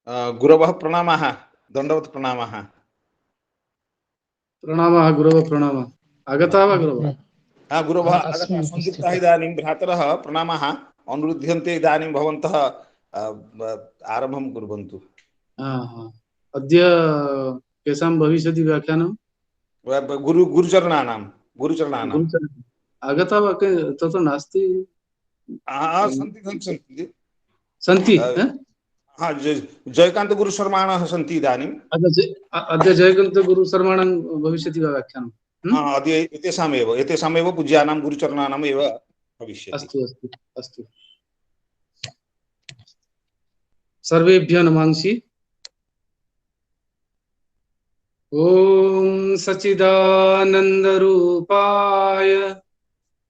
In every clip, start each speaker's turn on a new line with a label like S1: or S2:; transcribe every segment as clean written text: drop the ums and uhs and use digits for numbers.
S1: गुरवः प्रणामः, दण्डवत् प्रणामः।
S2: प्रणामः गुरव प्रणामः। आगतः वा गुरव?
S1: गुरवः आगतः, संयुक्तः इदानीं भ्रातरः प्रणामः अनुरुध्यन्ते, इदानीं भवन्तः आरम्भं कुर्वन्तु।
S2: अद्य केषां भविष्यति व्याख्यानं?
S1: गुरुचरणानां।
S2: आगतः वा? तत्र नास्ति।
S1: सन्ति। जयकान्त गुरुशर्माणः सन्ति इदानीम्।
S2: अद्य जयकान्त गुरुशर्माणां भविष्यति वा व्याख्यानं?
S1: अद्य एतेषामेव पूज्यानां गुरुचरणानाम् एव भविष्यति।
S2: अस्तु अस्तु अस्तु। सर्वेभ्यः नमांसि। ॐ सच्चिदानन्दरूपाय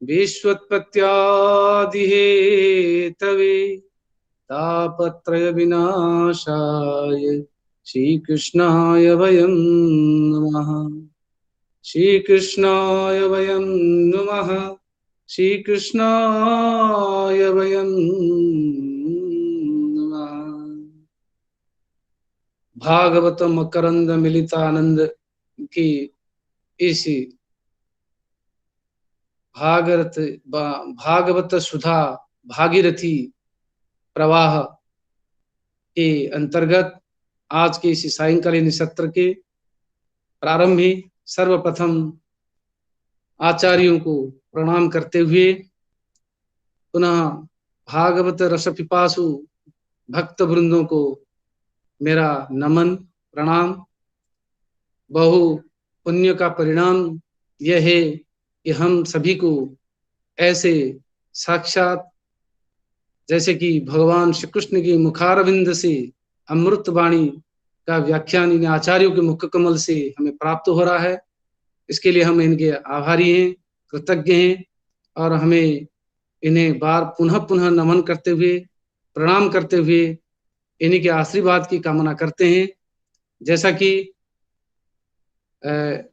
S2: विश्वोत्पत्त्यादिहेतवे तापत्रय विनाशाय श्रीकृष्णाय वयं नमः। श्रीकृष्णाय वयं नमः। श्रीकृष्णाय वयं नमः। भागवत मकरंद मिलितानंद की इस भागवत सुधा भागीरथी प्रवाह के अंतर्गत आज के इस सायंकालीन सत्र के प्रारंभ में सर्वप्रथम आचार्यों को प्रणाम करते हुए पुनः भागवत रस पिपासु भक्त वृंदों को मेरा नमन प्रणाम। बहु पुण्य का परिणाम यह है कि हम सभी को ऐसे साक्षात जैसे कि भगवान श्री कृष्ण के मुखारविंद से अमृत वाणी का व्याख्यान इन आचार्यों के मुख कमल से हमें प्राप्त हो रहा है। इसके लिए हम इनके आभारी हैं, कृतज्ञ हैं और हमें इन्हें बार पुनः पुनः नमन करते हुए प्रणाम करते हुए इन्हीं के आशीर्वाद की कामना करते हैं। जैसा कि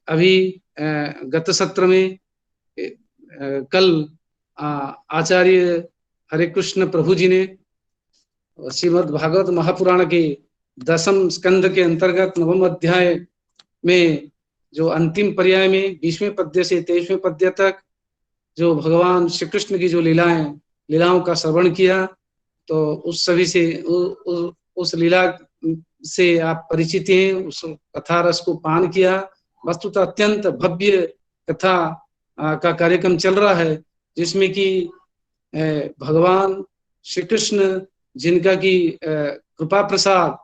S2: अभी गत सत्र में कल आचार्य हरे कृष्ण प्रभु जी ने श्रीमद् भागवत महापुराण के 10वें स्कंद के अंतर्गत 9वें अध्याय में जो अंतिम पर्याय में 20वें पद्य से 23वें पद्य तक जो भगवान श्री कृष्ण की जो लीलाओं का श्रवण किया, तो उस सभी से उस लीला से आप परिचित हैं, उस कथा रस को पान किया। वस्तुतः अत्यंत भव्य कथा का कार्यक्रम चल रहा है, जिसमें कि भगवान श्री कृष्ण जिनका की कृपा प्रसाद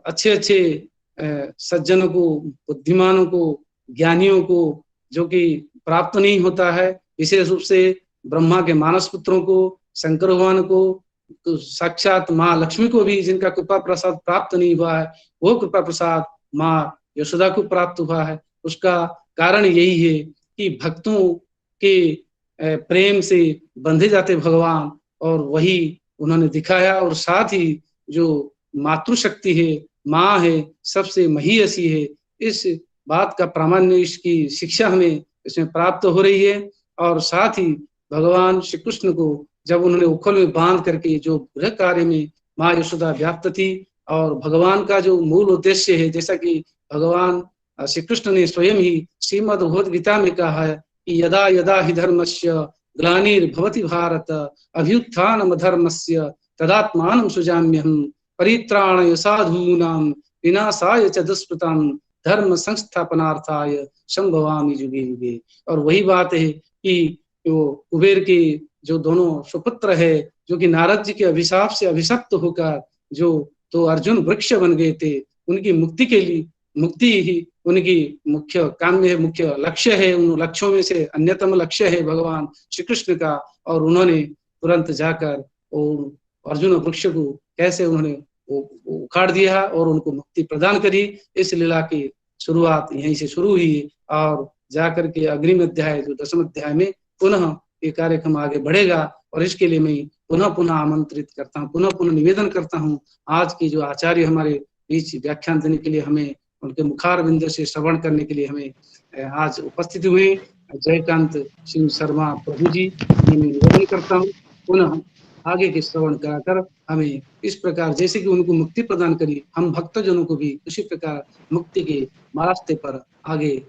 S2: अच्छे अच्छे सज्जनों को, बुद्धिमानों को, ज्ञानियों को जो कि प्राप्त नहीं होता है, विशेष रूप से ब्रह्मा के मानस पुत्रों को, शंकर भगवान को, तो साक्षात माँ लक्ष्मी को भी जिनका कृपा प्रसाद प्राप्त नहीं हुआ है, वो कृपा प्रसाद माँ यशोदा को प्राप्त हुआ है। उसका कारण यही है कि भक्तों के प्रेम से बंधे जाते भगवान, और वही उन्होंने दिखाया। और साथ ही जो मातृशक्ति है, माँ है, सबसे महीयसी है, इस बात का प्रामाण्य इसकी शिक्षा हमें इसमें प्राप्त हो रही है। और साथ ही भगवान श्री कृष्ण को जब उन्होंने उखल में बांध करके जो गृह कार्य में माँ यशोदा व्याप्त थी, और भगवान का जो मूल उद्देश्य है, जैसा कि भगवान श्री कृष्ण ने स्वयं ही श्रीमद् भगवद गीता में कहा है कि यदा यदा हि धर्मस्य ग्लानिर्भवति भारत अभ्युत्थानम धर्मस्य तदात्मानं सृजाम्यहम् परित्राणाय साधूनां विनाशाय च दुष्कृतां धर्म संस्थापनार्थाय संभवामि युगे युगे। और वही बात है कि वो कुबेर के जो दोनों सुपुत्र है, जो कि नारद जी के अभिशाप से अभिशप्त होकर जो तो अर्जुन वृक्ष बन गए थे, उनकी मुक्ति के लिए, मुक्ति ही उनकी मुख्य काम्य है, मुख्य लक्ष्य है। उन लक्ष्यों में से अन्यतम लक्ष्य है भगवान श्री कृष्ण का। और उन्होंने तुरंत जाकर और अर्जुन वृक्ष को कैसे उन्होंने उखाड़ दिया और उनको मुक्ति प्रदान करी। इस लीला की शुरुआत यहीं से शुरू हुई, और जाकर के अग्रिम अध्याय जो 10वें अध्याय में पुनः ये कार्यक्रम आगे बढ़ेगा। और इसके लिए मैं पुनः पुनः आमंत्रित करता हूँ, पुनः पुनः निवेदन करता हूँ, आज की जो आचार्य हमारे बीच व्याख्यान देने के लिए हमें उनके मुखारविंद से श्रवण करने के लिए हमें आज उपस्थित हुए जयकांत सिंह शर्मा प्रभु जी, मैं निवेदन करता हूँ पुनः आगे के श्रवण कराकर हमें इस प्रकार जैसे कि उनको मुक्ति प्रदान करी, हम भक्तजनों को भी उसी प्रकार मुक्ति के रास्ते पर आगे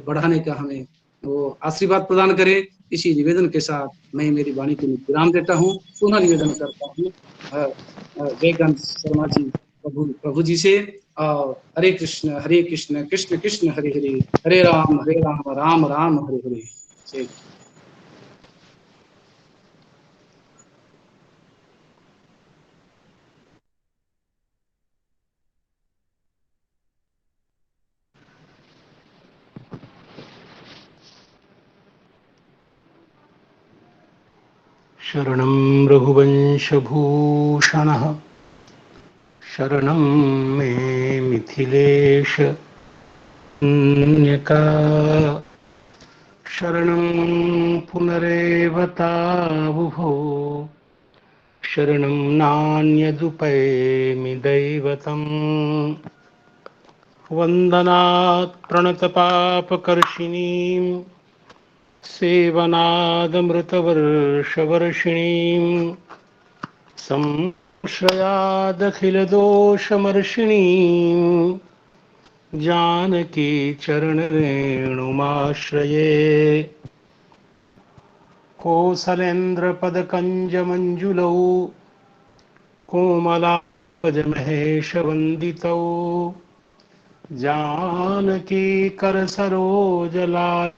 S2: बढ़ाने का हमें वो आशीर्वाद प्रदान करे। इसी निवेदन के साथ मैं मेरी वाणी को विराम देता हूँ। पुनः निवेदन करता हूँ जयकांत शर्मा जी प्रभु प्रभु जी से, और हरे कृष्ण कृष्ण कृष्ण हरे हरे, हरे राम राम राम हरे हरे। जय।
S3: शरणं रघुवंशभूषणः शरणं मे मिथिलेश पुण्यका शरणं पुनरेव तावुभो शरणं नान्यदुपैमि दैवतम् वन्दनात् प्रणतपापकर्षिणीं सेवनादमृतवर्षवर्षिणीं संश्रयादखिलदोषमर्षिणीं जानकी चरणरेणुमाश्रये कोसलेन्द्रपदकञ्जमञ्जुलौ कोमलापजमहेशवन्दितौ जानकी करसरोजलालौ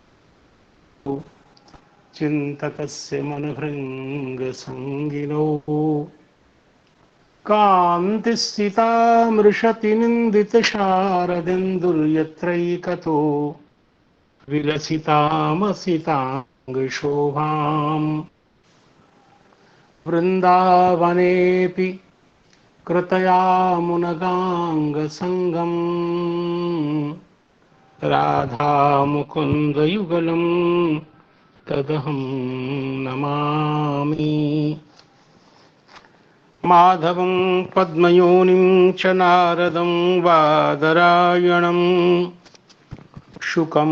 S3: चिन्तकस्य मनभृङ्गसङ्गिनौ कान्तिस्थितामृषतिनिन्दितशारदिन्दुर्यत्रैकतो विलसितामसिताङ्गशोभाम् वृन्दावनेऽपि कृतयामुनगाङ्गसङ्गम् राधामुकुन्दयुगलं तदहं नमामि माधवं पद्मयोनिं च नारदं बादरायणं शुकं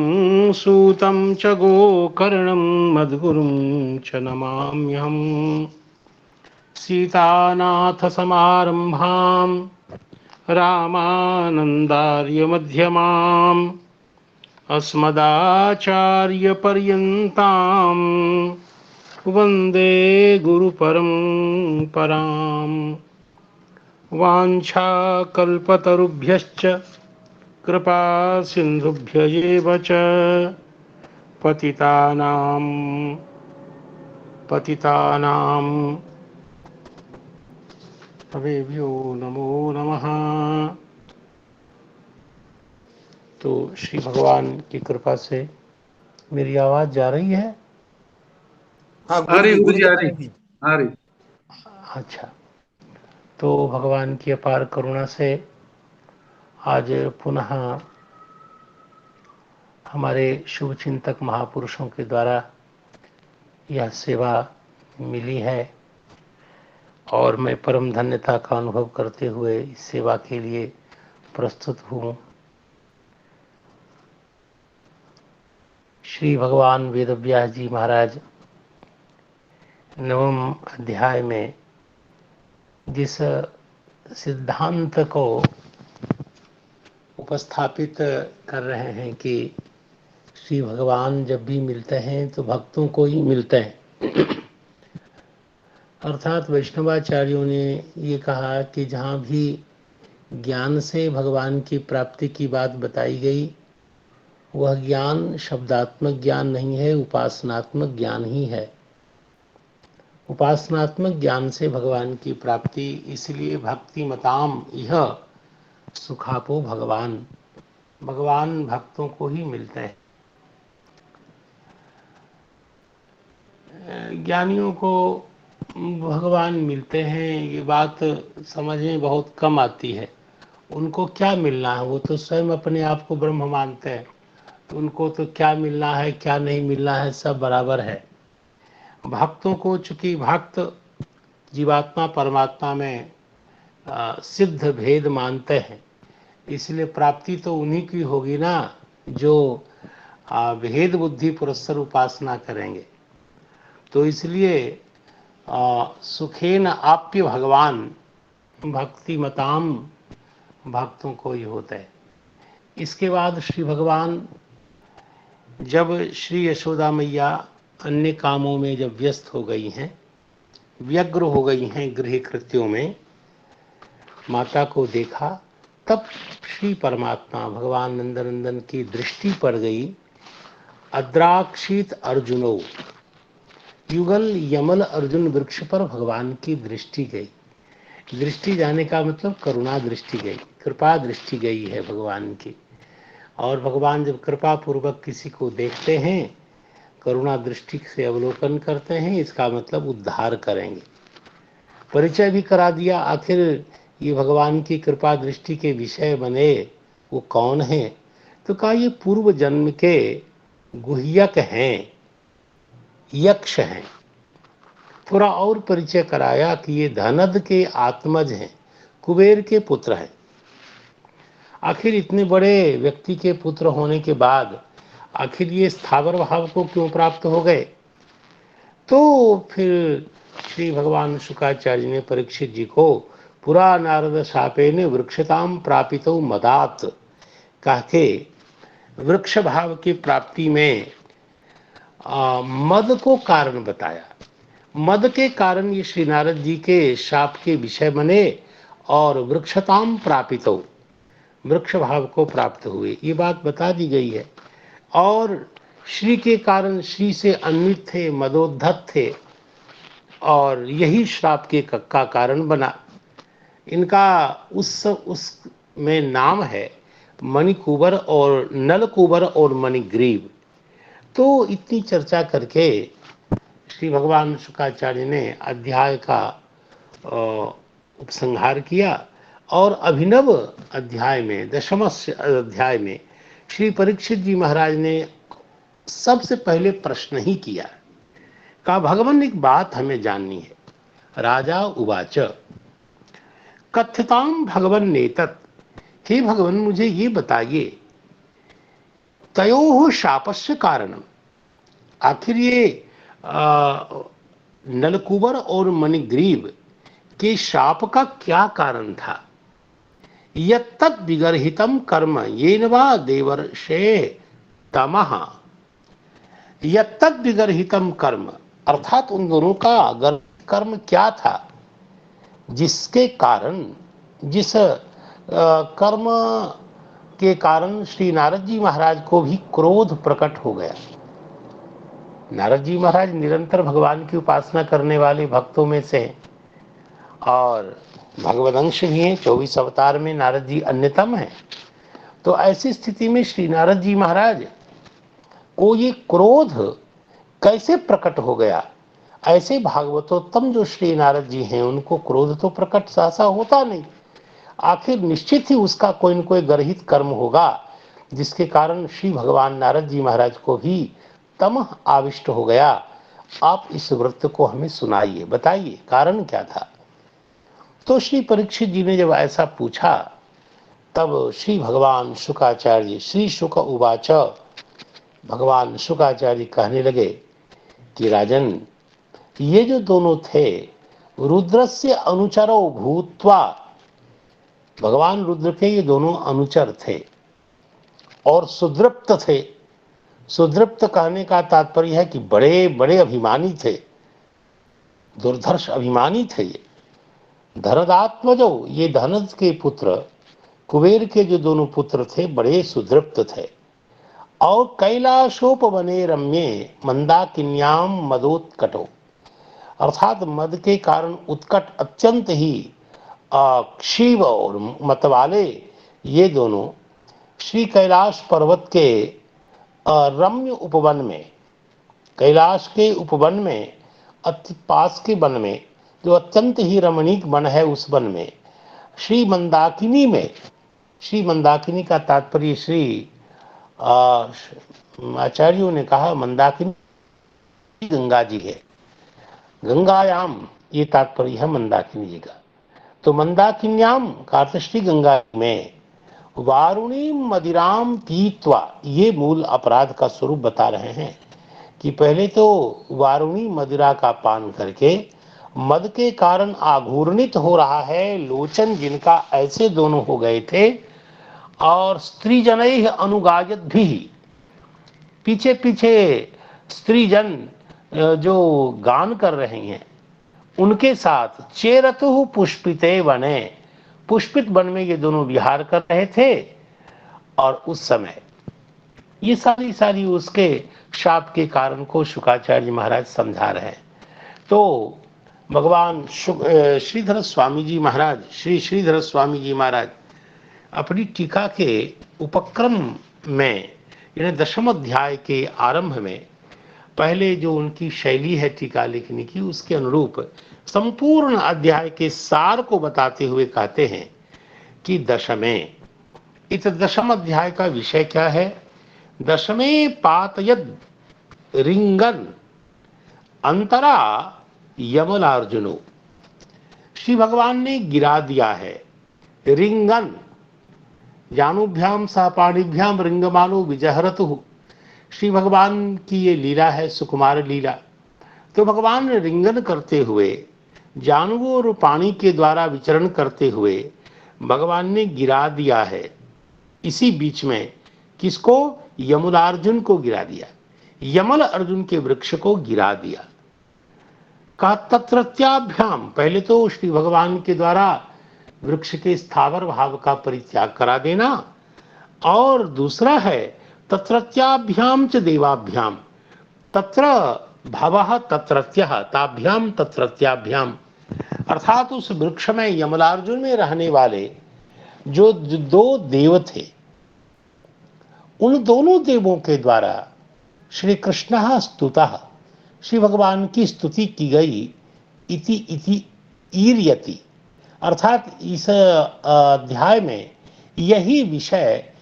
S3: सूतं च गोकर्णं मद्गुरुं च नमाम्यहम् सीतानाथसमारम्भां रामानन्दार्यमध्यमाम् अस्मदाचार्यपर्यन्तां वन्दे गुरुपरम्पराम् वाञ्छाकल्पतरुभ्यश्च कृपा सिन्धुभ्य एव च पतितानां तवेभ्यो नमो नमः। तो श्री भगवान की कृपा से मेरी आवाज जा रही है?
S1: हाँ
S2: हरे गुरु
S1: गुरु
S2: जी,
S1: जी आ
S2: हरे
S1: रही है।
S2: हरे।
S3: अच्छा, तो भगवान की अपार करुणा से आज पुनः हमारे शुभ चिंतक महापुरुषों के द्वारा यह सेवा मिली है और मैं परम धन्यता का अनुभव करते हुए इस सेवा के लिए प्रस्तुत हूँ। श्री भगवान वेदव्यास जी महाराज नवम अध्याय में जिस सिद्धांत को उपस्थापित कर रहे हैं कि श्री भगवान जब भी मिलते हैं तो भक्तों को ही मिलते हैं, अर्थात वैष्णवाचार्यों ने ये कहा कि जहाँ भी ज्ञान से भगवान की प्राप्ति की बात बताई गई वह ज्ञान शब्दात्मक ज्ञान नहीं है, उपासनात्मक ज्ञान ही है। उपासनात्मक ज्ञान से भगवान की प्राप्ति, इसलिए भक्ति मताम यह सुखापो भगवान, भगवान भक्तों को ही मिलते हैं। ज्ञानियों को भगवान मिलते हैं ये बात समझ में बहुत कम आती है। उनको क्या मिलना है, वो तो स्वयं अपने आप को ब्रह्म मानते हैं, तो उनको तो क्या मिलना है क्या नहीं मिलना है सब बराबर है। भक्तों को चूंकि भक्त जीवात्मा परमात्मा में सिद्ध भेद मानते हैं, इसलिए प्राप्ति तो उन्हीं की होगी ना जो भेद बुद्धि पुरस्सर उपासना करेंगे। तो इसलिए सुखेन आप्य भगवान भक्ति मताम, भक्तों को ही होता है। इसके बाद श्री भगवान जब श्री यशोदा मैया अन्य कामों में जब व्यस्त हो गई हैं, व्यग्र हो गई हैं गृह कृत्यों में, माता को देखा, तब श्री परमात्मा भगवान नंदनंदन की दृष्टि पड़ गई। अद्राक्षित अर्जुनो, युगल यमल अर्जुन वृक्ष पर भगवान की दृष्टि गई। दृष्टि जाने का मतलब करुणा दृष्टि गई, कृपा दृष्टि गई है भगवान की। और भगवान जब कृपा पूर्वक किसी को देखते हैं, करुणा दृष्टि से अवलोकन करते हैं, इसका मतलब उद्धार करेंगे। परिचय भी करा दिया, आखिर ये भगवान की कृपा दृष्टि के विषय बने वो कौन है, तो कहा ये पूर्व जन्म के गुह्यक हैं, यक्ष हैं। थोड़ा और परिचय कराया कि ये धनद के आत्मज हैं, कुबेर के पुत्र हैं। आखिर इतने बड़े व्यक्ति के पुत्र होने के बाद आखिर ये स्थावर भाव को क्यों प्राप्त हो गए? तो फिर श्री भगवान शुकाचार्य ने परीक्षित जी को पुरा नारद शापे ने वृक्षताम प्रापितो मदात कह के वृक्ष भाव की प्राप्ति में मद को कारण बताया। मद के कारण ये श्री नारद जी के शाप के विषय बने और वृक्षताम प्रापितो, वृक्ष भाव को प्राप्त हुए, ये बात बता दी गई है। और श्री के कारण श्री से अन्वित थे, मदोद्धत थे, और यही श्राप के का कारण बना। इनका उस में नाम है मणिकुबर और नलकुबर और मणिग्रीव। तो इतनी चर्चा करके श्री भगवान शुकाचार्य ने अध्याय का उपसंहार किया और अभिनव अध्याय में, दशम अध्याय में श्री परीक्षित जी महाराज ने सबसे पहले प्रश्न ही किया। कहा भगवान एक बात हमें जाननी है। राजा उवाच कथ्यताम भगवन नेतत्, हे भगवान मुझे ये बताइए तयोः शापस्य कारणम, आखिर ये नलकुबर और मणिग्रीव के शाप का क्या कारण था? यत्तत् विगर्हितम कर्म येन वा देवर्षे तमः, यत्तत् विगर्हितम कर्म अर्थात उन दोनों का कर्म क्या था जिसके कारण, जिस कर्म के कारण श्री नारद जी महाराज को भी क्रोध प्रकट हो गया। नारद जी महाराज निरंतर भगवान की उपासना करने वाले भक्तों में से और भगवदंश भी हैं, 24 अवतार में नारद जी अन्यतम हैं। तो ऐसी स्थिति में श्री नारद जी महाराज को ये क्रोध कैसे प्रकट हो गया? ऐसे भागवतोत्तम जो श्री नारद जी हैं उनको क्रोध तो प्रकट सहसा होता नहीं। आखिर निश्चित ही उसका कोई न कोई गर्हित कर्म होगा जिसके कारण श्री भगवान नारद जी महाराज को भी तमः आविष्ट हो गया। आप इस वृत्त को हमें सुनाइए, बताइए कारण क्या था। तो श्री परीक्षित जी ने जब ऐसा पूछा तब श्री भगवान शुकाचार्य, श्री शुक उवाच, भगवान शुकाचार्य कहने लगे कि राजन ये जो दोनों थे रुद्रस्य अनुचरो भूत्वा, भगवान रुद्र के ये दोनों अनुचर थे और सुदृप्त थे। सुदृप्त कहने का तात्पर्य है कि बड़े बड़े अभिमानी थे, दुर्धर्ष अभिमानी थे। ये धनदात्मजो, ये धनद के पुत्र कुबेर के जो दोनों पुत्र थे बड़े सुदृप्त थे। और कैलाशोपवने रम्ये मंदाकिन्याम मदोत्कटो, अर्थात मद के कारण उत्कट अत्यंत ही क्षीव और मतवाले ये दोनों श्री कैलाश पर्वत के रम्य उपवन में, कैलाश के उपवन में, अति पास के वन में जो अत्यंत ही रमणीक वन है, उस वन में श्री मंदाकिनी में, श्री मंदाकिनी का तात्पर्य श्री आचार्यों ने कहा मंदाकिनी गंगा जी है, गंगायाम ये तात्पर्य है मंदाकिनी जी का। तो मंदाकिन्याम का श्री गंगा में वारुणी मदिराम पीत्वा, ये मूल अपराध का स्वरूप बता रहे हैं कि पहले तो वारुणी मदिरा का पान करके मद के कारण आघूर्णित हो रहा है लोचन जिनका, ऐसे दोनों हो गए थे। और स्त्री जनैः अनुगायत भी, पीछे पीछे स्त्री जन जो गान कर रहे हैं उनके साथ चेरतु पुष्पिते वने, पुष्पित वन में ये दोनों विहार कर रहे थे। और उस समय ये सारी सारी उसके शाप के कारण को शुकाचार्य महाराज समझा रहे हैं। तो भगवान श्रीधर स्वामी जी महाराज, श्री श्रीधर स्वामी जी महाराज अपनी टीका के उपक्रम में, यानी 10वें अध्याय के आरंभ में पहले जो उनकी शैली है टीका लिखने की, उसके अनुरूप संपूर्ण अध्याय के सार को बताते हुए कहते हैं कि दशमें, इस 10वें अध्याय का विषय क्या है? दशमें पातयद रिंगन अंतरा यमलार्जुनो, श्री भगवान ने गिरा दिया है रिंगन, जानुभ्याम सापाणिभ्याम रिंगमानो विजहरतु। श्री भगवान की ये लीला है, सुकुमार लीला। तो भगवान रिंगन करते हुए, जानुओं और पानी के द्वारा विचरण करते हुए भगवान ने गिरा दिया है इसी बीच में। किसको? यमलार्जुन को गिरा दिया, यमल अर्जुन के वृक्ष को गिरा दिया। का तत्रत्याभ्याम, पहले तो श्री भगवान के द्वारा वृक्ष के स्थावर भाव का परित्याग करा देना, और दूसरा है तत्रत्याभ्याम च देवाभ्याम, तत्र भवः तत्रत्यः ताभ्याम तत्रत्याभ्याम, अर्थात उस वृक्ष में यमलार्जुन में रहने वाले जो दो देव थे, उन दोनों देवों के द्वारा श्री कृष्ण स्तुतः, श्री भगवान की स्तुति की गई। इति इति ईर्यति, अर्थात इस अध्याय में यही विषय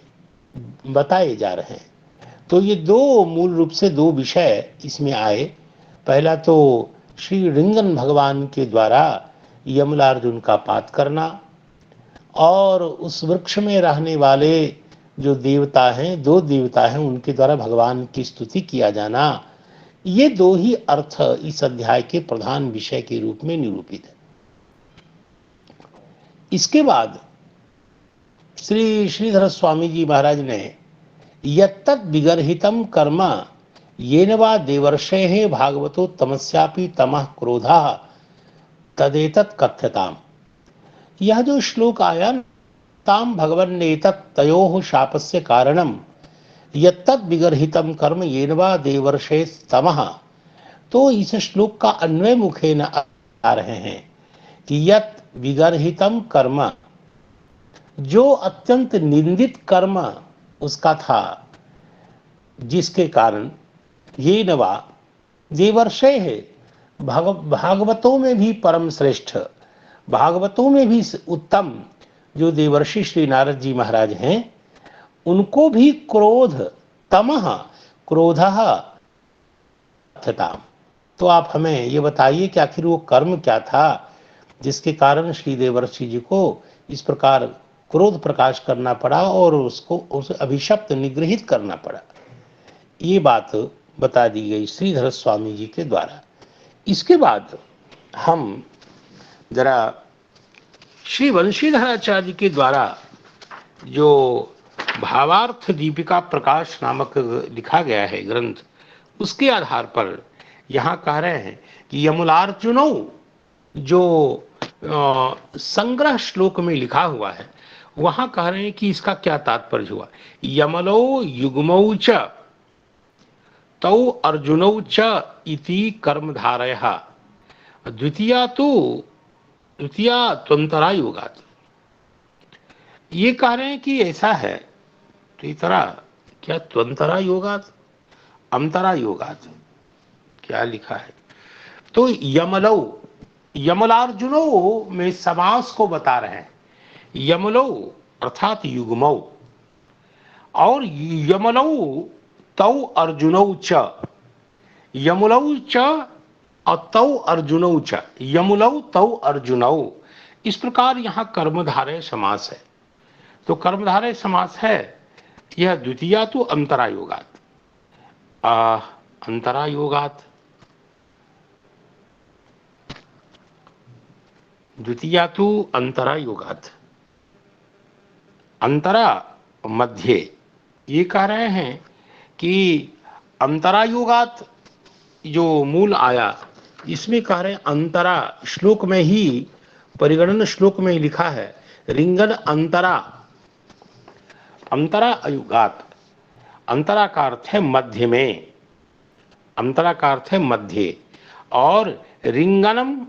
S3: बताए जा रहे हैं। तो ये दो मूल रूप से दो विषय इसमें आए। पहला तो श्री रिंगन भगवान के द्वारा यमलार्जुन का पात करना, और उस वृक्ष में रहने वाले जो देवता हैं, दो देवता हैं, उनके द्वारा भगवान की स्तुति किया जाना। ये दो ही अर्थ इस अध्याय के प्रधान विषय के रूप में निरूपित है। इसके बाद श्री श्रीधर स्वामी जी महाराज ने यत्तत् विगर्हितम कर्म येन वा देवर्षेः भागवतो तमस्यापि तमः क्रोधः तदेतत् कथ्यताम, यह जो श्लोक आया, ताम भगवन्नेतत् तयोः शापस्य कारणम यत्तत् विगर्हितम कर्म येन वा देवर्षेस्तमः, तो इस श्लोक का अन्वय मुखेन आ रहे हैं कि यत् विगर्हितम कर्म, जो अत्यंत निंदित कर्म उसका था, जिसके कारण ये नवा देवर्षय है, भागवतों में भी परम श्रेष्ठ, भागवतों में भी उत्तम जो देवर्षि श्री नारद जी महाराज हैं, उनको भी क्रोध, तमः क्रोधः तथा। तो आप हमें ये बताइए कि आखिर वो कर्म क्या था जिसके कारण श्री देवर्षि जी को इस प्रकार क्रोध प्रकाश करना पड़ा और उसको उस अभिशप्त निगृहित करना पड़ा। ये बात बता दी गई श्रीधर स्वामी जी के द्वारा। इसके बाद हम जरा श्री वंशीधराचार्य के द्वारा जो भावार्थ दीपिका प्रकाश नामक लिखा गया है ग्रंथ, उसके आधार पर यहाँ कह रहे हैं कि यमलार्जुनो जो संग्रह श्लोक में लिखा हुआ है, वहां कह रहे हैं कि इसका क्या तात्पर्य हुआ। यमलो युग्मौ च तौ अर्जुनौ च इति कर्मधारयः, द्वितीया त्वंतरा योगात्। ये कह रहे हैं कि ऐसा है, तो इतरा क्या त्वंतरा योगात्, अंतरा योगात् क्या लिखा है। तो यमलो, यमलार्जुनो में समास को बता रहे हैं। यमलो अर्थात युग्मौ, और यमलौ तौ अर्जुनौ च, यमलौ च और तौ अर्जुनौ च, यमलौ तौ अर्जुनौ, इस प्रकार यहाँ कर्मधारय समास है। तो कर्मधारय समास है यह द्वितीया तो अंतरायोगात, अंतरायोगात द्वितीया तु अंतरा योगात्। अंतरा मध्य, ये कह रहे हैं कि अंतरा योगात् जो मूल आया, इसमें कह रहे हैं अंतरा, श्लोक में ही, परिगणन श्लोक में ही लिखा है रिंगन अंतरा, अंतरा अयुगात। अंतरा का अर्थ है मध्य में, अंतरा का अर्थ है मध्य, और रिंगनम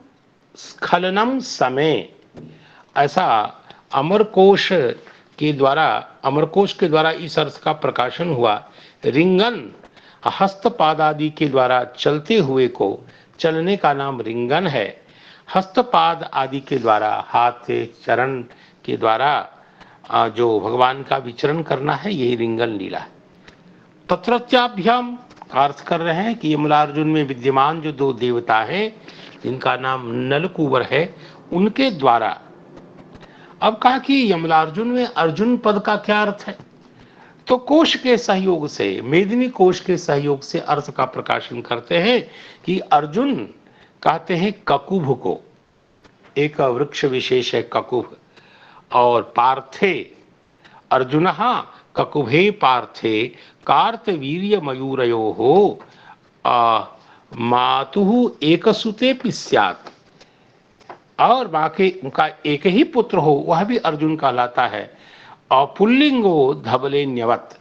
S3: स्खलनम समय, ऐसा अमरकोश के द्वारा इस अर्थ का प्रकाशन हुआ। रिंगन हस्तपाद आदि के द्वारा चलते हुए को चलने का नाम रिंगन है। हस्तपाद आदि के द्वारा, हाथ चरण के द्वारा जो भगवान का विचरण करना है, यही रिंगन लीला है। तत्रत्याभ्याम का अर्थ कर रहे हैं कि यमलार्जुन में विद्यमान जो दो देवता हैं, जिनका नाम नलकूबर है, उनके द्वारा। अब कहा कि यमलार्जुन में अर्जुन पद का क्या अर्थ है, तो कोश के सहयोग से, मेदिनी कोश के सहयोग से अर्थ का प्रकाशन करते हैं कि अर्जुन कहते हैं ककुभ को, एक वृक्ष विशेष है ककुभ, और पार्थे अर्जुनः ककुभे पार्थे कार्तवीर्य मयूरयो हो मातुः एकसुते स्यात्, और बाकी उनका एक ही पुत्र हो, वह भी अर्जुन कहलाता है। और पुल्लिंगो धबले न्यवत।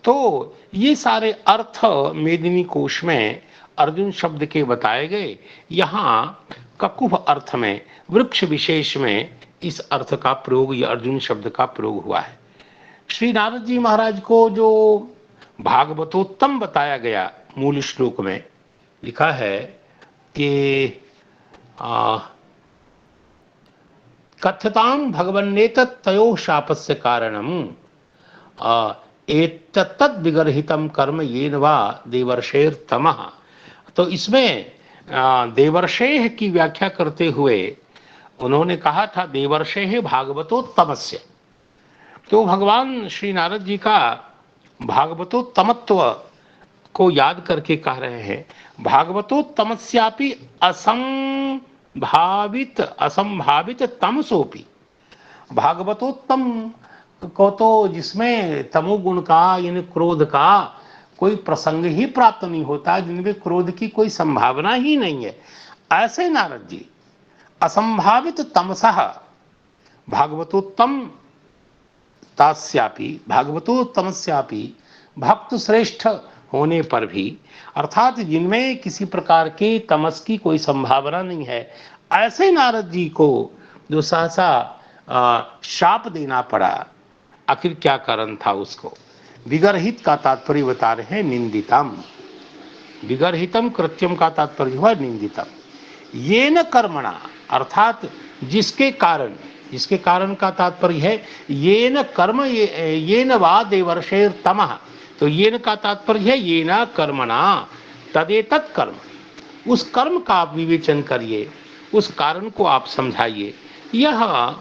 S3: तो ये सारे अर्थ मेदिनी कोश में अर्जुन शब्द के बताए गए। यहाँ ककुभ अर्थ में, वृक्ष विशेष में इस अर्थ का प्रयोग, या अर्जुन शब्द का प्रयोग हुआ है। श्री नारद जी महाराज को जो भागवतोत्तम बताया गया, मूल श्लोक में लिखा है कि कथ्यतां भगवन्नेतत् तयोः शापस्य कारणम् एतत्तद् विगर्हितं कर्म येन वा देवर्षेर्तमः। तो इसमें देवर्षेः की व्याख्या करते हुए उन्होंने कहा था देवर्षेः भागवतोत्तमस्य। तो भगवान श्री नारद जी का भागवतोत्तमत्व को याद करके कह रहे हैं भागवतोत्तमस्यापि असंभावित तमसोपि। भागवतोत्तम को तो जिसमें तमोगुण का, यानी क्रोध का कोई प्रसंग ही प्राप्त नहीं होता, जिनमें क्रोध की कोई संभावना ही नहीं है, ऐसे नारद जी असंभावित तमसः भागवतोत्तम भागवतोत्तमस्यापि भक्त श्रेष्ठ होने पर भी, अर्थात जिनमें किसी प्रकार के तमस की कोई संभावना नहीं है, ऐसे नारद जी को जो सहसा शाप देना पड़ा, आखिर क्या कारण था उसको। विगर्हित का तात्पर्य बता रहे हैं निंदितम, विगर्हितम कृत्यम का तात्पर्य हुआ निंदितम। ये न कर्मणा, अर्थात जिसके कारण, जिसके कारण का तात्पर्य है ये न कर्म, ये न वा देवर्षेर तमः, तो ये न का तात्पर्य है ये न कर्मणा तदेतत् कर्म, उस कर्म का आप विवेचन करिए, उस कारण को आप समझाइए। यह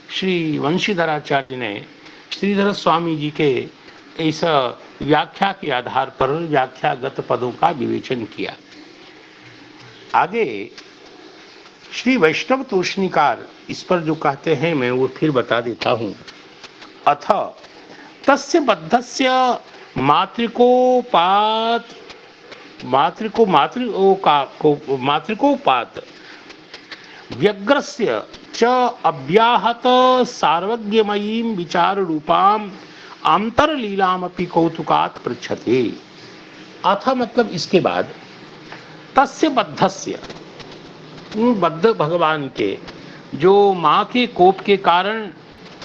S3: श्री वंशीधराचार्य ने श्रीधर स्वामी जी के इस व्याख्या के आधार पर व्याख्यागत पदों का विवेचन किया। आगे श्री वैष्णव तोषणीकार इस पर जो कहते हैं, मैं वो फिर बता देता हूं। अथ तस्य बद्धस्य मातृकोपात व्यग्रस्य च अव्याहत सार्वज्ञमयीं विचार रूपाम अंतरलीलामपि कौतुकात् पृच्छते। अथ मतलब इसके बाद, तस्य बद्धस्य, बद्ध भगवान के जो माँ के कोप के कारण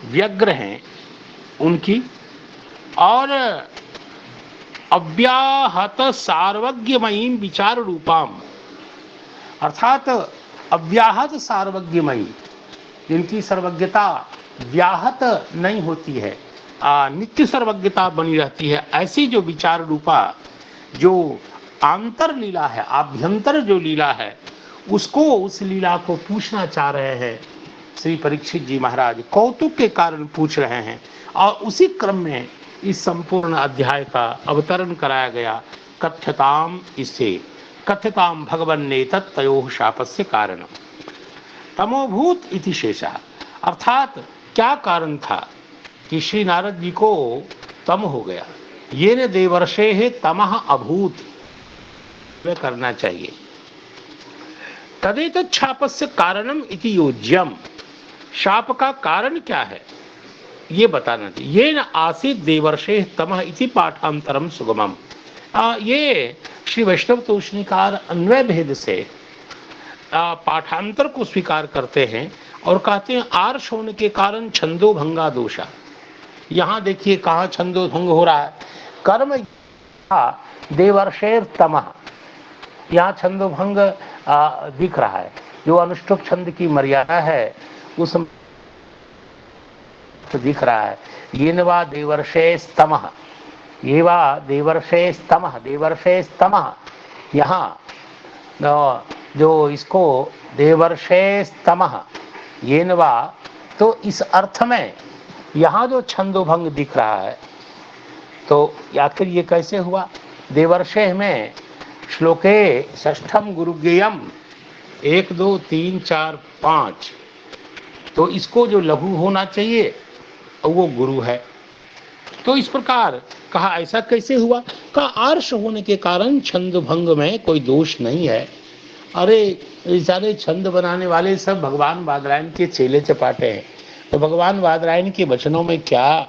S3: व्यग्र हैं उनकी, और अव्याहत सार्वज्ञमयीं विचार रूपाम, अर्थात अव्याहत सार्वज्ञमयी, जिनकी सर्वज्ञता व्याहत नहीं होती है, नित्य सर्वज्ञता बनी रहती है, ऐसी जो विचार रूपा जो आंतर लीला है, आभ्यंतर जो लीला है, उसको, उस लीला को पूछना चाह रहे हैं श्री परीक्षित जी महाराज, कौतुक के कारण पूछ रहे हैं। और उसी क्रम में इस संपूर्ण अध्याय का अवतरण कराया गया। कथ्यताम, इससे कथ्यताम भगवन्नेतत् तयोः शापस्य कारणम्। तमोभूत इति शेषः, अर्थात क्या कारण था कि श्री नारद जी को तम हो गया। ये न देवर्षे है तमः अभूत, वे करना चाहिए। तदेतत् शापस्य कारणम इति योज्यम, शाप का कारण क्या है ये बताना चाहिए। ये न आसीत देवर्षे तमः इति पाठांतरम सुगमम, ये श्री वैष्णव तोषणीकार अन्वय भेद से पाठांतर को स्वीकार करते हैं और कहते हैं आर्ष होने के कारण छंदो भंगा दोषा। यहाँ देखिए कहाँ छंदो भंग हो रहा है, कर्म देवर्षेर तमः, यहाँ छंदो भंग दिख रहा है। जो अनुष्टुप छंद की मर्यादा है उस तो दिख रहा है। ये नवा देवर्षे स्तमः, ये वा देवर्षे स्तमः, देवर्षे स्तमः, यहाँ जो इसको देवर्षे स्तमः ये नवा, तो इस अर्थ में यहाँ जो छंदोभंग दिख रहा है तो आखिर ये कैसे हुआ। देवर्षे में श्लोके षष्ठम गुरुज्ञेयम 1 2 3 4 5, तो इसको जो लघु होना चाहिए वो गुरु है। तो इस प्रकार कहा ऐसा कैसे हुआ, कहा आर्ष होने के कारण छंद भंग में कोई दोष नहीं है। अरे सारे छंद बनाने वाले सब भगवान बादरायण के चेले चपाटे हैं, तो भगवान बादरायण के वचनों में क्या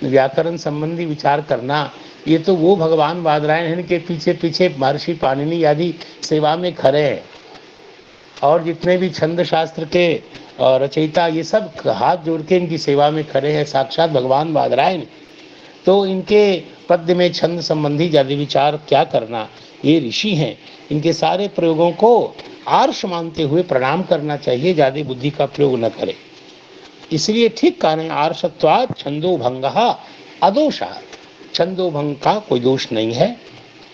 S3: व्याकरण संबंधी विचार करना, ये तो वो भगवान बादरायण के पीछे पीछे महर्षि पाणिनि आदि सेवा में खड़े हैं। और जितने भी छंद शास्त्र के रचयिता ये सब हाथ जोड़ के इनकी सेवा में खड़े हैं, साक्षात भगवान बादरायण। तो इनके पद्य में छंद संबंधी ज्यादा विचार क्या करना, ये ऋषि हैं, इनके सारे प्रयोगों को आर्ष मानते हुए प्रणाम करना चाहिए, ज्यादा बुद्धि का प्रयोग न करें। इसलिए ठीक कारण आर्षत्वात् छंदो भंगः अदोषः, छंदो भंग का कोई दोष नहीं है,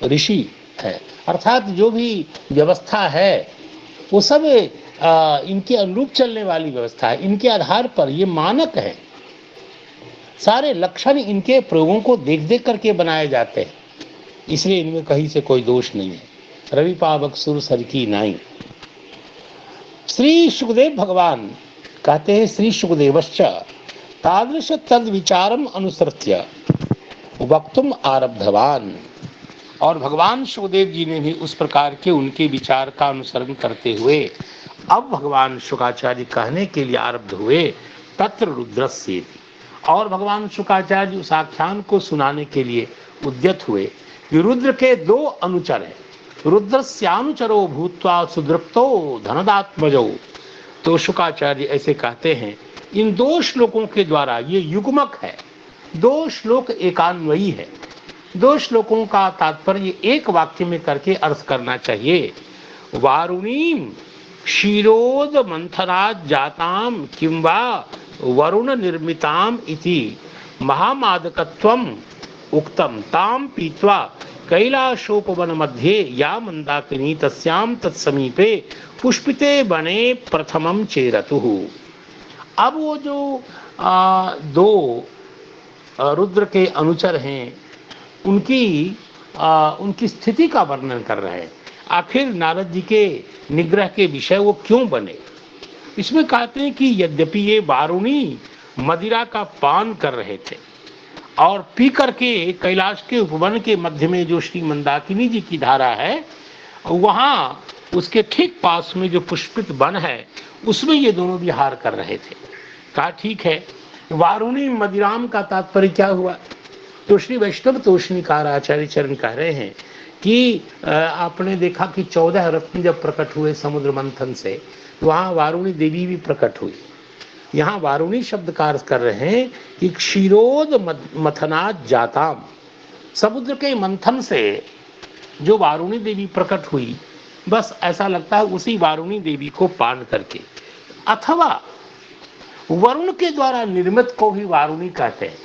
S3: ऋषि है। अर्थात जो भी व्यवस्था है वो सब इनके अनुरूप चलने वाली व्यवस्था है, इनके आधार पर ये मानक है। सारे लक्षण इनके प्रयोगों को देख देख करके बनाए जाते हैं, इसलिए इनमें कहीं से कोई दोष नहीं है। रवि पावक सुर सर की नाई। श्री सुखदेव भगवान कहते हैं श्री सुखदेवश्च तादृश तद विचारम अनुसृत्य वक्तुम आरब्धवान, और भगवान सुखदेव जी ने भी उस प्रकार के उनके विचार का अनुसरण करते हुए अब भगवान शुकाचार्य कहने के लिए आरब्ध हुए तत्र रुद्रस्य, और भगवान शुकाचार्य उस आख्यान को सुनाने के लिए उद्यत हुए कि रुद्र के 2 अनुचर हैं। रुद्रस्यानुचरो भूत्वा सुदृप्तो धनदात्मजो, तो शुकाचार्य ऐसे कहते हैं इन 2 श्लोकों के द्वारा, ये युग्मक है, 2 श्लोक एकान्वयी है, 2 श्लोकों का तात्पर्य एक वाक्य में करके अर्थ करना चाहिए। वारुणीम क्षीरोद मंथनात् जाताम किंवा वरुण निर्मिताम इति महामादकत्वम उक्तम ताम पीत्वा कैलाशोपवन मध्ये या मंदाकिनी तस्याम तत्समीपे पुष्पिते बने प्रथमम चेरतुः। अब वो जो 2 रुद्र के अनुचर हैं उनकी स्थिति का वर्णन कर रहे हैं। आखिर नारद जी के निग्रह के विषय वो क्यों बने। इसमें कहते हैं कि यद्यपि ये वारुणी मदिरा का पान कर रहे थे और पी करके कैलाश के उपवन के मध्य में जो श्री मंदाकिनी जी की धारा है वहाँ उसके ठीक पास में जो पुष्पित वन है उसमें ये दोनों विहार कर रहे थे। कहा ठीक है, वारुणी मदिराम का तात्पर्य क्या हुआ। तो श्री वैष्णव तोषणीकार आचार्य चरण कह रहे हैं कि आपने देखा कि 14 रत्न जब प्रकट हुए समुद्र मंथन से, वहाँ वारुणी देवी भी प्रकट हुई। यहाँ वारुणी शब्द का अर्थ कर रहे हैं कि क्षीरोद मथनात् जाताम, समुद्र के मंथन से जो वारुणी देवी प्रकट हुई, बस ऐसा लगता है उसी वारुणी देवी को पान करके, अथवा वरुण के द्वारा निर्मित को भी वारुणी कहते हैं।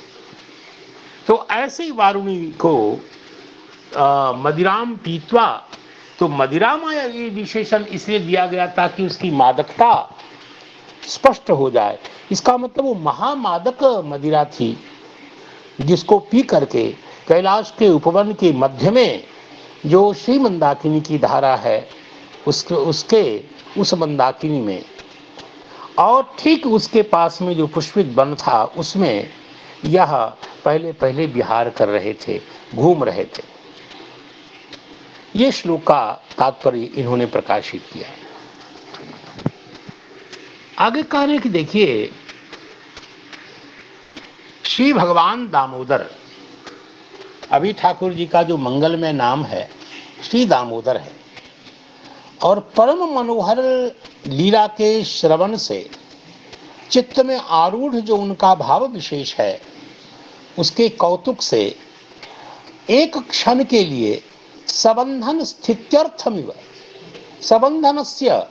S3: तो ऐसे ही वारुणी को मदिराम पीत्वा, तो मदिराम ये विशेषण इसलिए दिया गया ताकि उसकी मादकता स्पष्ट हो जाए। इसका मतलब वो महामादक मदिरा थी जिसको पी करके कैलाश के उपवन के मध्य में जो श्री मंदाकिनी की धारा है उस मंदाकिनी में और ठीक उसके पास में जो पुष्पित वन था उसमें यह पहले पहले विहार कर रहे थे, घूम रहे थे। ये श्लोक का तात्पर्य इन्होंने प्रकाशित किया। आगे कह रहे कि देखिए, श्री भगवान दामोदर, अभी ठाकुर जी का जो मंगलमय नाम है श्री दामोदर है, और परम मनोहर लीला के श्रवण से चित्त में आरूढ़ जो उनका भाव विशेष है, उसके कौतुक से एक क्षण के लिए सबंधन स्थित्यर्थमिव, सबंधनस्य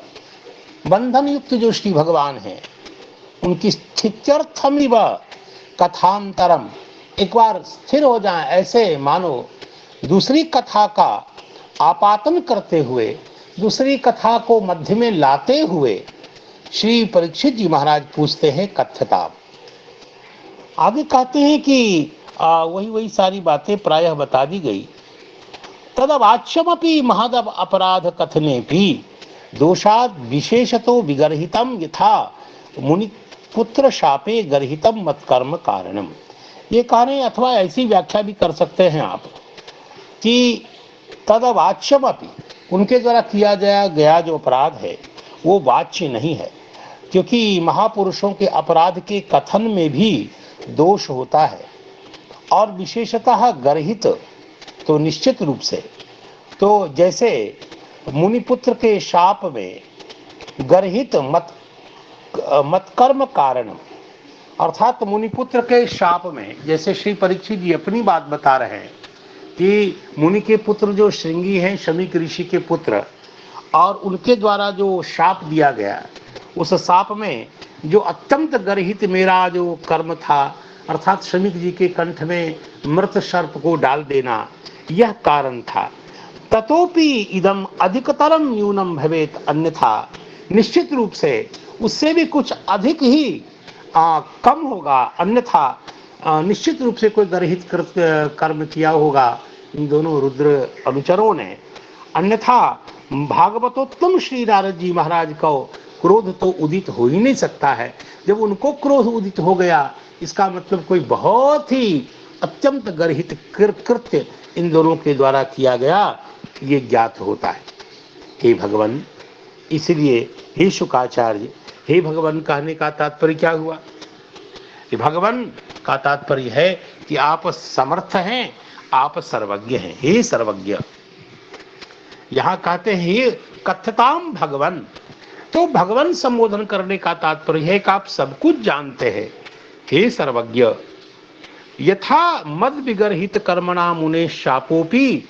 S3: बंधन युक्त जो श्री भगवान हैं उनकी स्थित्यर्थमिव कथांतरम, एक बार स्थिर हो जाए, ऐसे मानो दूसरी कथा का आपातन करते हुए, दूसरी कथा को मध्य में लाते हुए श्री परीक्षित जी महाराज पूछते हैं कथ्यताम। आगे कहते हैं कि वही सारी बातें प्रायः बता दी गई। तदवाच्यमपि महदव अपराध कथने भी दोषाद विशेषतो विगर्हितम यथा मुनि पुत्र शापे गर्हितम मत्कर्म कारणम। ये कह रहे हैं, अथवा ऐसी व्याख्या भी कर सकते हैं आप कि तदवाच्यमपि, उनके द्वारा किया गया जो अपराध है वो वाच्य नहीं है, क्योंकि महापुरुषों के अपराध के कथन में भी दोष होता है, और विशेषतः गर्हित तो निश्चित रूप से, तो जैसे मुनिपुत्र के शाप में गर्हित मतकर्म कारण, अर्थात मुनिपुत्र के शाप में, जैसे श्री परीक्षित जी अपनी बात बता रहे हैं कि मुनि के पुत्र जो श्रृंगी हैं, शमीक ऋषि के पुत्र, और उनके द्वारा जो शाप दिया गया, उस शाप में जो अत्यंत गर्हित मेरा जो कर्म था, अर्थात शमीक जी के कंठ में मृत सर्प को डाल देना, यह कारण था। ततोपि इदम अधिकतरम न्यूनम भवेत, अन्यथा निश्चित रूप से उससे भी कुछ अधिक ही कम होगा, अन्यथा निश्चित रूप से कोई गर्हित कर्म किया होगा इन दोनों रुद्र अनुचरों ने, अन्यथा भागवतोत्तम श्री नारद जी महाराज को क्रोध तो उदित हो ही नहीं सकता है। जब उनको क्रोध उदित हो गया, इसका मतलब कोई बहुत ही अत्यंत गर्हित कृत्य इन दोनों के द्वारा किया गया, ये ज्ञात होता है। हे भगवान, इसलिए हे शुकाचार्य, हे भगवान कहने का तात्पर्य क्या हुआ? कि भगवान का तात्पर्य है कि आप समर्थ हैं, आप सर्वज्ञ हैं। हे सर्वज्ञ, यहां कहते हैं हे कथ्यताम भगवान, तो भगवान संबोधन करने का तात्पर्य है कि आप सब कुछ जानते हैं। हे सर्वज्ञ, यथा मद विगर्हित कर्मणा मुने शापोपि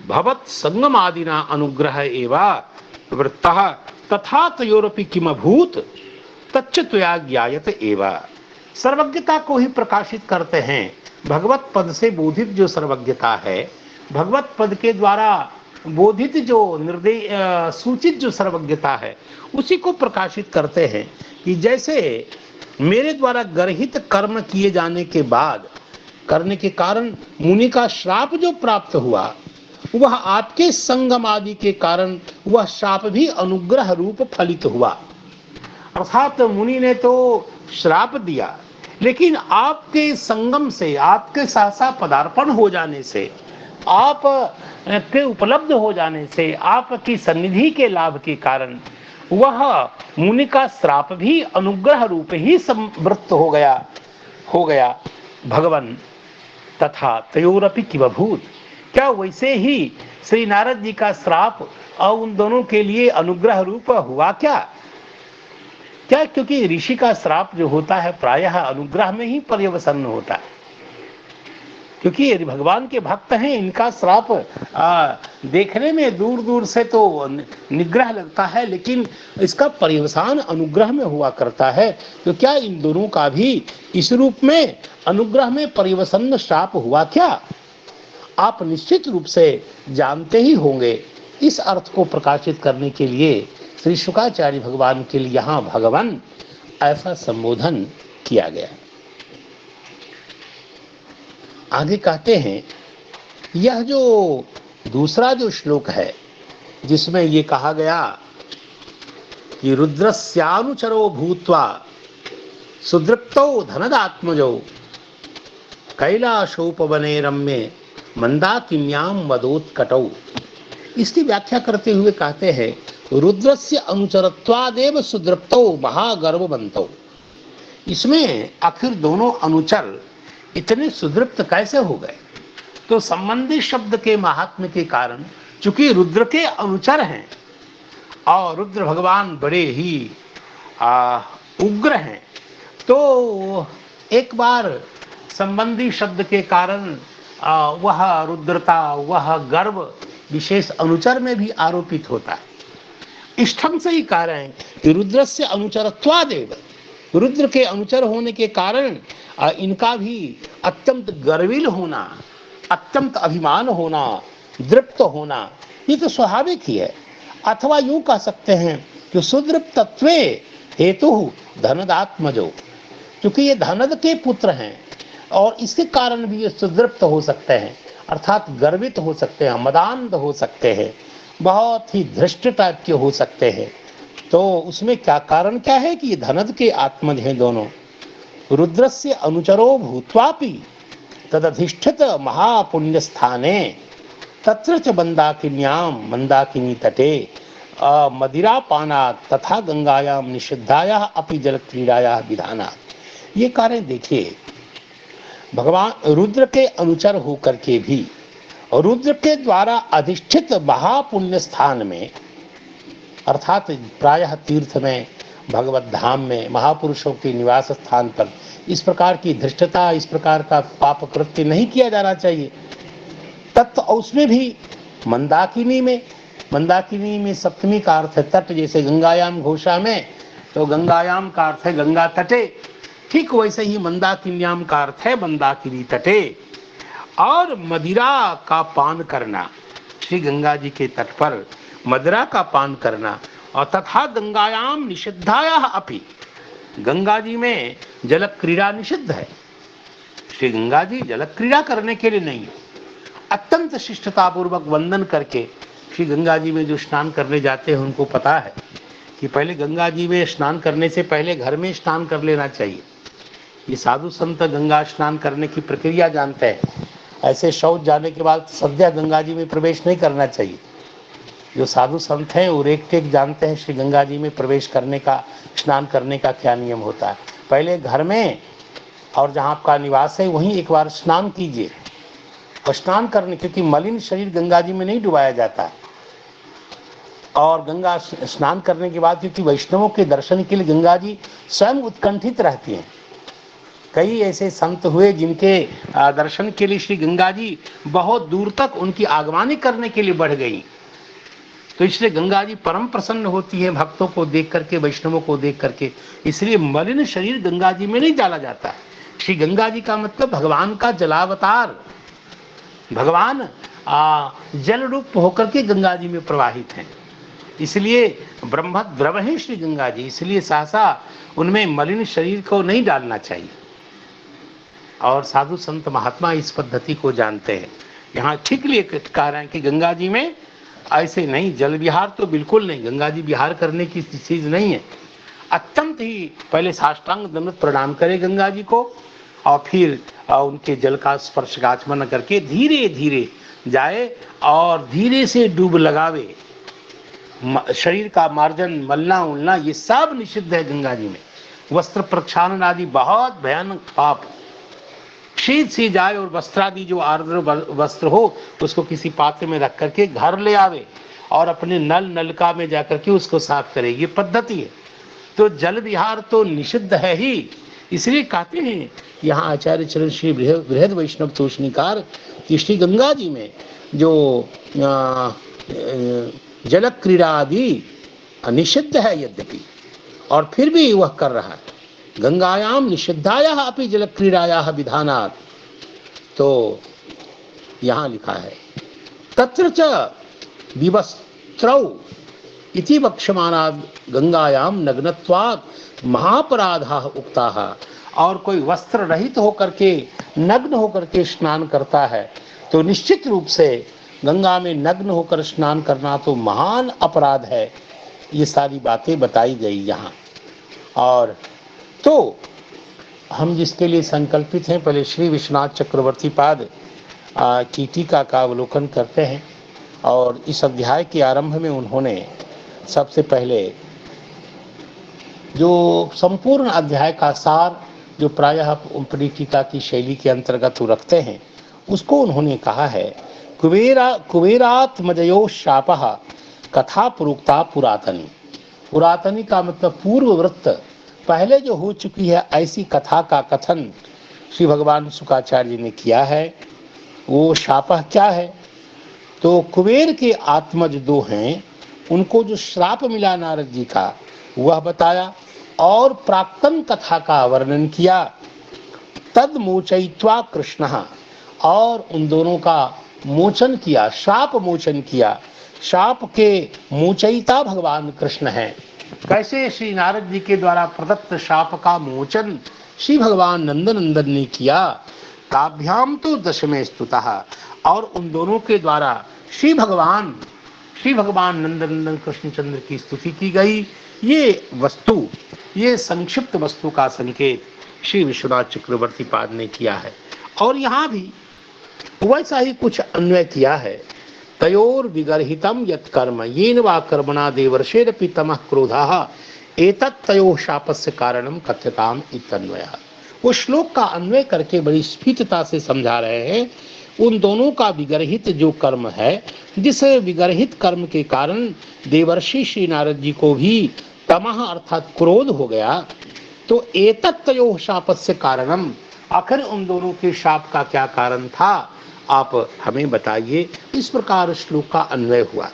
S3: भवत संगमादिना अनुग्रह एवा वृत्तः तथा तयोरपि किमभूत तच्च त्वया ज्ञायत एवा। सर्वज्ञता को ही प्रकाशित करते हैं। भगवत पद से बोधित जो सर्वज्ञता है, भगवत पद के द्वारा बोधित जो निर्देश सूचित जो सर्वज्ञता है, उसी को प्रकाशित करते हैं कि जैसे मेरे द्वारा गर्हित कर्म किए जाने के बाद, करने के कारण मुनि का श्राप जो प्राप्त हुआ, वह आपके संगम आदि के कारण वह शाप भी अनुग्रह रूप फलित हुआ। अर्थात मुनि ने तो श्राप दिया, लेकिन आपके संगम से, आपके साथ पदार्पण हो जाने से, आप के उपलब्ध हो जाने से, आपकी सन्निधि के लाभ के कारण वह मुनि का श्राप भी अनुग्रह रूप ही संवृत्त हो गया। भगवान तथा तयोरपि किमभूत, क्या वैसे ही श्री नारद जी का श्राप और उन दोनों के लिए अनुग्रह रूप हुआ क्या? क्योंकि ऋषि का श्राप जो होता है प्रायः अनुग्रह में ही पर्यवसन होता है, क्योंकि यदि भगवान के भक्त हैं, इनका श्राप देखने में दूर दूर से तो निग्रह लगता है, लेकिन इसका पर्यवसान अनुग्रह में हुआ करता है। तो क्या इन दोनों का भी इस रूप में अनुग्रह में पर्यवसन श्राप हुआ क्या? आप निश्चित रूप से जानते ही होंगे। इस अर्थ को प्रकाशित करने के लिए श्री शुकाचार्य भगवान के लिए यहाँ भगवान ऐसा संबोधन किया गया। आगे कहते हैं, यह जो दूसरा जो श्लोक है जिसमें ये कहा गया कि रुद्रस्यानुचरो भूत्वा सुदृप्तौ धनदात्मजौ कैलाशोपवने रम्ये मंदाकिन्याम मदोत्कटौ। इसकी व्याख्या करते हुए कहते हैं रुद्रस्य अनुचरत्वादेव सुदृप्तौ महागर्ववन्तौ। इसमें आखिर दोनों अनुचर इतने सुदृप्त कैसे हो गए? तो संबंधी शब्द के महात्म्य के कारण, चूंकि रुद्र के अनुचर हैं और रुद्र भगवान बड़े ही उग्र हैं, तो एक बार संबंधी शब्द के कारण वह रुद्रता, वह गर्व विशेष अनुचर में भी आरोपित होता है। इस ढंग से ही कह रहे हैं कि रुद्रस्य अनुचरत्वादेव, रुद्र के अनुचर होने के कारण इनका भी अत्यंत गर्विल होना, अत्यंत अभिमान होना, दृप्त होना, ये तो स्वाभाविक ही है। अथवा यूं कह सकते हैं कि सुदृप्तत्वे हेतु धनदात्मजो, क्योंकि ये धनद के पुत्र हैं और इसके कारण भी ये सुदृप्त हो सकते हैं, अर्थात गर्वित हो सकते हैं, मदान्ध हो सकते हैं, बहुत ही धृष्ट टाइप के हो सकते हैं। तो उसमें क्या कारण क्या है कि ये धनद के आत्मज हैं दोनों। रुद्रस्य अनुचरो भूत्वापि तदधिष्ठित महापुण्य स्थाने तत्र च मंदाकिन्याम मंदाकिनी तटे मदिरापानात् तथा गंगायाम निषिद्धायाः अपि जल क्रीडायाः विधानात्। ये कारण देखिए, भगवान रुद्र के अनुचर होकर के भी रुद्र के द्वारा अधिष्ठित महापुण्य स्थान में, अर्थात प्रायः तीर्थ में, भगवत धाम में, महापुरुषों के निवास स्थान पर इस प्रकार की धृष्टता, इस प्रकार का पाप कृत्य नहीं किया जाना चाहिए। तत् उसमें भी मंदाकिनी में सप्तमी का अर्थ है तट, जैसे गंगायाम घोषा में तो गंगायाम का अर्थ है गंगा तटे, ठीक वैसे ही मंदाकिन्याम का अर्थ है मंदाकिनी तटे। और मदिरा का पान करना, श्री गंगा जी के तट पर मदिरा का पान करना, और तथा गंगायाम निषिद्धाया अपि, गंगा जी में जल क्रीड़ा निषिद्ध है। श्री गंगा जी जल क्रीड़ा करने के लिए नहीं, अत्यंत शिष्टता पूर्वक वंदन करके श्री गंगा जी में जो स्नान करने जाते हैं उनको पता है कि पहले गंगा जी में स्नान करने से पहले घर में स्नान कर लेना चाहिए। ये साधु संत गंगा स्नान करने की प्रक्रिया जानते हैं। ऐसे शौच जाने के बाद सद्या गंगा जी में प्रवेश नहीं करना चाहिए। जो साधु संत हैं वो एक टेक जानते हैं श्री गंगा जी में प्रवेश करने का, स्नान करने का क्या नियम होता है। पहले घर में और जहाँ आपका निवास है वहीं एक बार स्नान कीजिए। और स्नान करने, क्योंकि मलिन शरीर गंगा जी में नहीं डुबाया जाता है। और गंगा स्नान करने के बाद, क्योंकि वैष्णवों के दर्शन के लिए गंगा जी स्वयं उत्कंठित रहती हैं। कई ऐसे संत हुए जिनके दर्शन के लिए श्री गंगा जी बहुत दूर तक उनकी आगवानी करने के लिए बढ़ गई। तो इसलिए गंगा जी परम प्रसन्न होती है भक्तों को देख करके, वैष्णवों को देख करके। इसलिए मलिन शरीर गंगा जी में नहीं डाला जाता है। श्री गंगा जी का मतलब भगवान का जलावतार, भगवान जल रूप होकर के गंगा जी में प्रवाहित हैं। इसलिए ब्रह्मद्रव है श्री गंगा जी, इसलिए सहसा उनमें मलिन शरीर को नहीं डालना चाहिए। और साधु संत महात्मा इस पद्धति को जानते हैं। यहाँ ठीक लिए कह रहे हैं कि गंगा जी में ऐसे नहीं, जल विहार तो बिल्कुल नहीं, गंगा जी विहार करने की चीज नहीं है। अत्यंत ही पहले साष्टांग दंडवत प्रणाम करे गंगा जी को और फिर उनके जल का स्पर्श आचमन करके धीरे धीरे जाए और धीरे से डूब लगावे। शरीर का मार्जन, मलना उलना ये सब निषिद्ध है गंगा जी में। वस्त्र प्रक्षालन आदि बहुत भयानक पाप। शीत सी जाए और वस्त्रादि जो आर्द्र वस्त्र हो उसको किसी पात्र में रख करके घर ले आवे और अपने नलका में जाकर के उसको साफ करे, ये पद्धति है। तो जल विहार तो निषिद्ध है ही। इसलिए कहते हैं यहाँ आचार्य चरण श्री बृहद वैष्णव तोषणीकार कि श्री गंगा जी में जो जल क्रीड़ा आदि निषिद्ध है यद्यपि, और फिर भी वह कर रहा है। गंगायाम निषिद्धायाः अपि जल क्रीडायाः विधानात्। तो यहाँ लिखा है तत्र च विवस्त्रौ इति वक्ष्यमाणात् गंगायाम नग्नत्वात् महापराधाः उक्ताः। और कोई वस्त्र रहित होकर के, नग्न होकर के स्नान करता है तो निश्चित रूप से गंगा में नग्न होकर स्नान करना तो महान अपराध है। ये सारी बातें बताई गई यहाँ। और तो हम जिसके लिए संकल्पित हैं, पहले श्री विश्वनाथ चक्रवर्ती पाद की टीका का अवलोकन करते हैं। और इस अध्याय के आरंभ में उन्होंने सबसे पहले जो संपूर्ण अध्याय का सार, जो प्रायः ऊपरी टीका की शैली के अंतर्गत रखते हैं, उसको उन्होंने कहा है, कुबेरात मजयो शापः कथा पुरुक्ता पुरातनी। पुरातनी का मतलब पूर्व वृत्त, पहले जो हो चुकी है ऐसी कथा का कथन श्री भगवान शुकाचार्य ने किया है। वो शापः क्या है? तो कुबेर के आत्मज दो हैं, उनको जो श्राप मिला नारद जी का वह बताया और प्राक्तन कथा का वर्णन किया। तद मोचयित्वा कृष्णः, और उन दोनों का मोचन किया, शाप मोचन किया। शाप के मोचयिता भगवान कृष्ण हैं। कैसे? श्री नारद जी के द्वारा प्रदत्त शाप का मोचन श्री भगवान नंदनंदन ने किया। ताभ्याम तो दशमे स्तुतः, और उन दोनों के द्वारा श्री भगवान नंदनंदन कृष्णचंद्र की स्तुति की गई। ये वस्तु, ये संक्षिप्त वस्तु का संकेत श्री विश्वनाथ चक्रवर्ती पाद ने किया है। और यहाँ भी वैसा ही कुछ अन्वय किया है। तयोर विगर्हितम यत् कर्म येन वा कर्मणा देवर्षेरपि तमः क्रोधः एतत् तयोः शापस्य कारणम कथ्यताम इत्यन्वयः। वो श्लोक का अन्वय करके बड़ी स्फीतता से समझा रहे हैं। उन दोनों का विगर्हित जो कर्म है, जिस विगर्हित कर्म के कारण देवर्षि श्री नारद जी को भी तमः अर्थात क्रोध हो गया, तो एतत् तयोः शापस्य कारणम, आखिर उन दोनों के शाप का क्या कारण था, आप हमें बताइए। इस प्रकार श्लोक का अन्वय हुआ।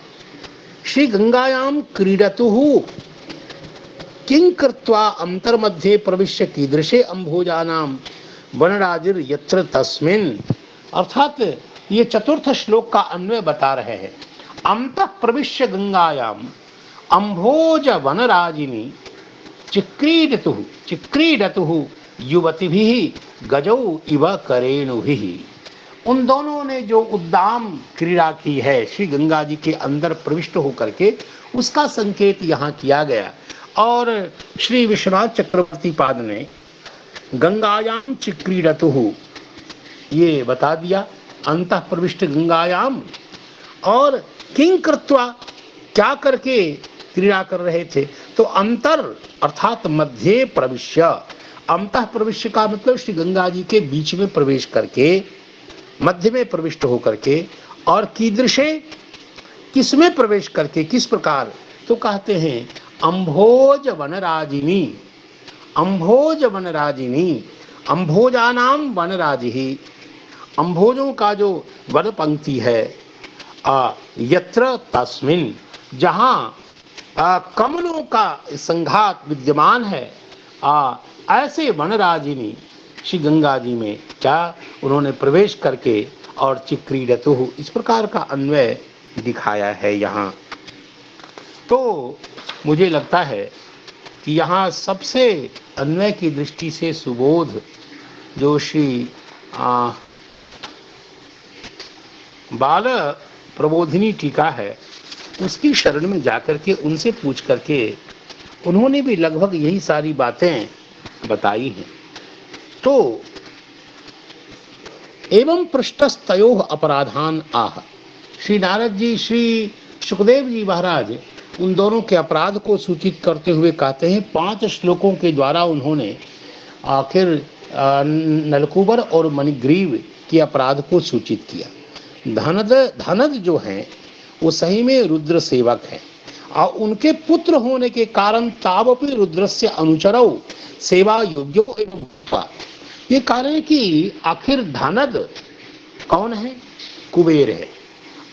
S3: श्री गंगायाम क्रीडतुः किं कृत्वा अंतर्मध्ये प्रविश्य कीदृशे अंभोजानाम वनराजिर यत्र तस्मिन्। अर्थात ये चतुर्थ श्लोक का अन्वय बता रहे हैं। अंतः प्रविश्य गंगायाम अंभोज वनराजिनी चिक्रीडतुः युवतिभिः गजौ इव करेणुभिः। उन दोनों ने जो उद्दाम क्रीड़ा की है श्री गंगा जी के अंदर प्रविष्ट होकर के, उसका संकेत यहाँ किया गया। और श्री विश्वनाथ चक्रवर्ती पाद ने गंगायाम चिक्रीडतुः ये बता दिया, अंतः प्रविष्ट गंगायाम, और किं कृत्वा क्या करके क्रीड़ा कर रहे थे, तो अंतर अर्थात मध्य प्रविश्य। अंतः प्रविश्य का मतलब श्री गंगा जी के बीच में प्रवेश करके, मध्य में प्रविष्ट होकर के, और कीदृशे किसमें प्रवेश करके, किस प्रकार, तो कहते हैं अंभोज वनराजिनी। अंभोज वनराजिनी, अंभोजानाम वनराजिही, अंभोजों का जो वन पंक्ति है, यत्र तस्मिन्, जहाँ कमलों का संघात विद्यमान है, ऐसे वनराजिनी श्री गंगा जी में क्या उन्होंने प्रवेश करके, और चिक्रीडतुः इस प्रकार का अन्वय दिखाया है यहाँ। तो मुझे लगता है कि यहाँ सबसे अन्वय की दृष्टि से सुबोध जो श्री बाल प्रबोधिनी टीका है, उसकी शरण में जाकर के उनसे पूछ करके उन्होंने भी लगभग यही सारी बातें बताई हैं। तो एवं पृष्ठस्तयोः अपराधान आह, श्री नारद जी, श्री सुखदेव जी महाराज उन दोनों के अपराध को सूचित करते हुए कहते हैं, 5 श्लोकों के द्वारा उन्होंने आखिर नलकूबर और मणिग्रीव के अपराध को सूचित किया। धनद जो हैं वो सही में रुद्र सेवक हैं, और उनके पुत्र होने के कारण तावपि रुद्रस्य अनुचरौ सेवा योग्यो एवं भूत्वा। ये कारण है कि आखिर धनद कौन है? कुबेर है,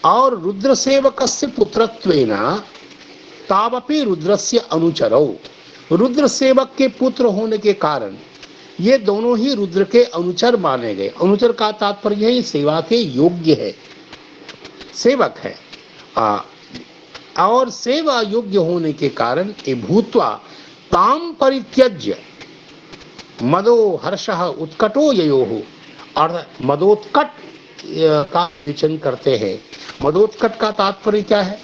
S3: और रुद्र सेवकस्य पुत्रत्वेन तावपि रुद्रस्य अनुचरौ, रुद्र सेवक के पुत्र होने के कारण ये दोनों ही रुद्र के अनुचर माने गए। अनुचर का तात्पर्य है सेवा के योग्य है, सेवक है, और सेवा योग्य होने के कारण ये भूत्वा ताम परित्यज्य मदो हर्षः उत्कटो ययोः, और मदोत्कट का विचन करते हैं। मदोत्कट का तात्पर्य क्या है?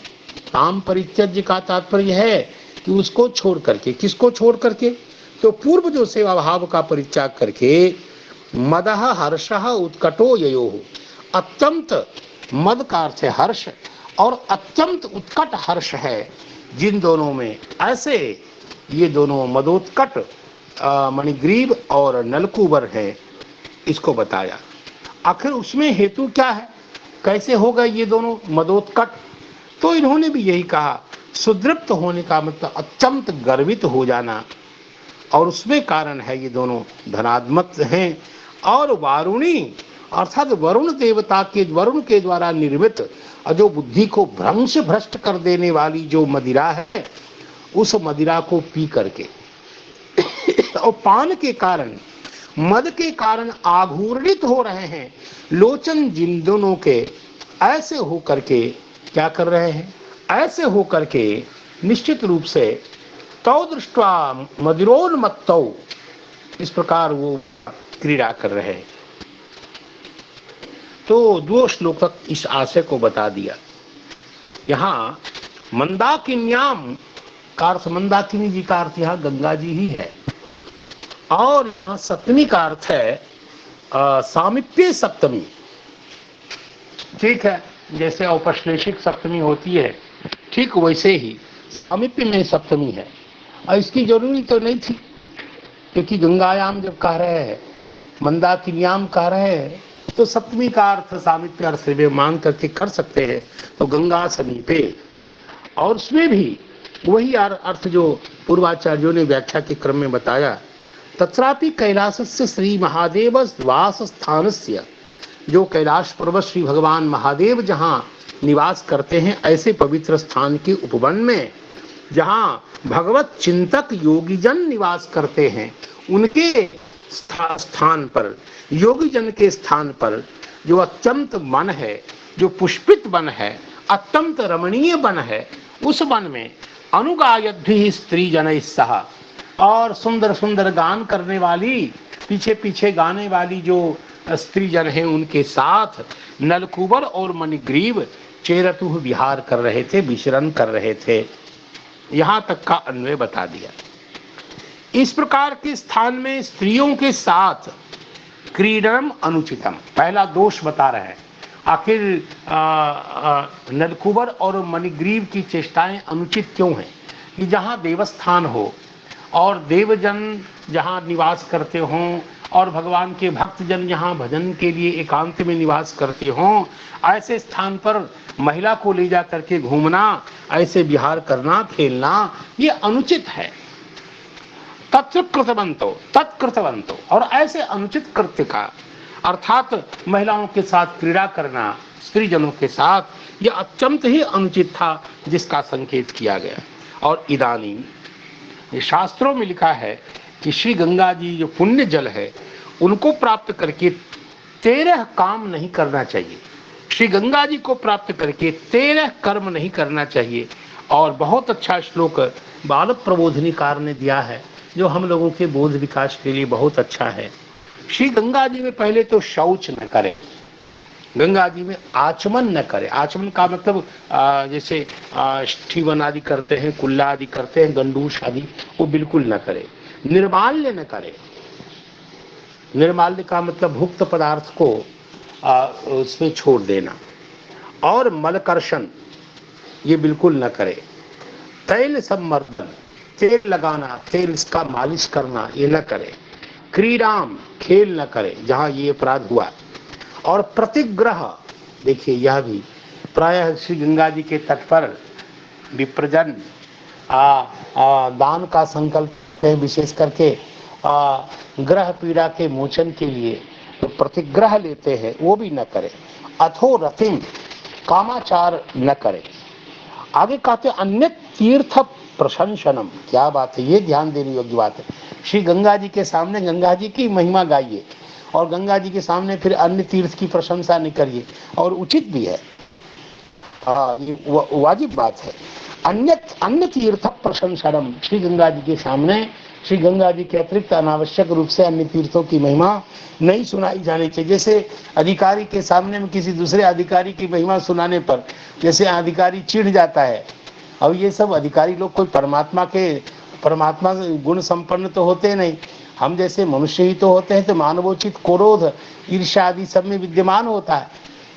S3: ताम परित्यज्य का तात्पर्य है कि उसको छोड़ करके, किसको छोड़ करके, तो पूर्व जो सेवा भाव का परित्याग करके मदह हर्षः उत्कटो ययोः, अत्यंत मद का अर्थ है हर्ष और अत्यंत उत्कट हर्ष है जिन दोनों में, ऐसे ये दोनों मदोत्कट मणिग्रीव और नलकूबर है, इसको बताया। आखिर उसमें हेतु क्या है, कैसे हो गए ये दोनों मदोत्कट, तो इन्होंने भी यही कहा, सुदृप्त होने का मतलब अत्यंत गर्वित हो जाना, और उसमें कारण है ये दोनों धनात्मक हैं। और वारुणी अर्थात वरुण देवता के, वरुण के द्वारा निर्मित जो बुद्धि को भ्रंश भ्रष्ट कर देने वाली जो मदिरा है, उस मदिरा को पी करके और पान के कारण, मद के कारण आघूर्णित हो रहे हैं लोचन जिन दोनों के, ऐसे हो करके क्या कर रहे हैं, ऐसे हो करके निश्चित रूप से तौ दृष्ट्वा मदिरोन्मत्तौ, इस प्रकार वो क्रीड़ा कर रहे हैं। तो 2 श्लोक तक इस आशय को बता दिया। यहाँ मंदाकिन्याम का अर्थ, मंदाकिनी जी का अर्थ यहाँ गंगा जी ही है, और यहाँ सप्तमी का अर्थ है सामीप्य सप्तमी। ठीक है, जैसे औपश्लेषिक सप्तमी होती है, ठीक वैसे ही सामीप्य में सप्तमी है। और इसकी जरूरी तो नहीं थी, क्योंकि गंगायाम जब कह रहे हैं, मंदाकिन्याम कह रहे हैं, तो सप्तमी का अर्थ सामीप्य अर्थ से वे मान करके कर सकते हैं, तो गंगा समीपे। और उसमें भी वही अर्थ जो पूर्वाचार्यों ने व्याख्या के क्रम में बताया, तत्रापि कैलासस्य श्री महादेव वास स्थानस्य, जो कैलाश पर्वत श्री भगवान महादेव जहाँ निवास करते हैं, ऐसे पवित्र स्थान के उपवन में जहाँ भगवत चिंतक योगीजन निवास करते हैं, उनके स्थान पर, योगीजन के स्थान पर जो अत्यंत वन है, जो पुष्पित वन है, अत्यंत रमणीय वन है, उस वन में अनुगायद्भिः स्त्री जनैः सह, और सुंदर सुंदर गान करने वाली, पीछे पीछे गाने वाली जो स्त्री जन हैं, उनके साथ नलकूबर और मणिग्रीव चेरतुः विहार कर रहे थे, विचरण कर रहे थे। यहाँ तक का अन्वय बता दिया। इस प्रकार के स्थान में स्त्रियों के साथ क्रीडनम अनुचितम, पहला दोष बता रहे हैं। आखिर नलकूबर और मणिग्रीव की चेष्टाएं अनुचित क्यों हैं? कि जहाँ देवस्थान हो और देवजन जहाँ निवास करते हों और भगवान के भक्तजन यहाँ भजन के लिए एकांत में निवास करते हों, ऐसे स्थान पर महिला को ले जा करके घूमना, ऐसे विहार करना, खेलना, ये अनुचित है। तत्कृतवंतो, और ऐसे अनुचित कृत्य का अर्थात महिलाओं के साथ क्रीड़ा करना, स्त्रीजनों के साथ, यह अत्यंत ही अनुचित था, जिसका संकेत किया गया। और इदानीं ये शास्त्रों में लिखा है कि श्री गंगा जी जो पुण्य जल है, उनको प्राप्त करके 13 काम नहीं करना चाहिए। श्री गंगा जी को प्राप्त करके 13 कर्म नहीं करना चाहिए। और बहुत अच्छा श्लोक बाल प्रबोधनीकार ने दिया है, जो हम लोगों के बोध विकास के लिए बहुत अच्छा है। श्री गंगा जी में पहले तो शौच न करें, गंगा जी में आचमन न करें। आचमन का मतलब जैसे स्टीवन आदि करते हैं, कुल्ला आदि करते हैं, गंडूश आदि, वो बिल्कुल न करें। निर्माल्य न करें, निर्माल्य का मतलब भुक्त पदार्थ को उसमें छोड़ देना। और मलकर्षण ये बिल्कुल न करें। तैल संमर्दन, तेल लगाना, तेल इसका मालिश करना, ये न करें। क्रीडाम, खेल न करें जहाँ ये अपराध हुआ। और प्रतिग्रह, देखिए यह भी प्रायः श्री गंगा जी के तट पर विप्रजन दान का संकल्प है, विशेष करके ग्रह पीड़ा के मोचन के लिए तो प्रतिग्रह लेते हैं, वो भी न करें। अथो रतिम, कामाचार न करें। आगे कहते अन्य तीर्थ प्रशंसनम, क्या बात है, ये ध्यान देने योग्य बात है। श्री गंगा जी के सामने गंगा जी की महिमा गाइए और गंगा जी के सामने फिर अन्य तीर्थ की प्रशंसा नहीं करिए, और उचित भी है, ये वाजिब बात है। अन्य तीर्थ प्रशंसनम, श्री गंगा जी के सामने श्री गंगा जी के अतिरिक्त अनावश्यक रूप से अन्य तीर्थों की महिमा नहीं सुनाई जानी चाहिए। जैसे अधिकारी के सामने में किसी दूसरे अधिकारी की महिमा सुनाने पर जैसे अधिकारी चिढ़ जाता है अब ये सब अधिकारी लोग कोई परमात्मा गुण संपन्न तो होते नहीं, हम जैसे मनुष्य ही तो होते हैं। तो मानवोचित क्रोध ईर्ष्या आदि सब में विद्यमान होता है।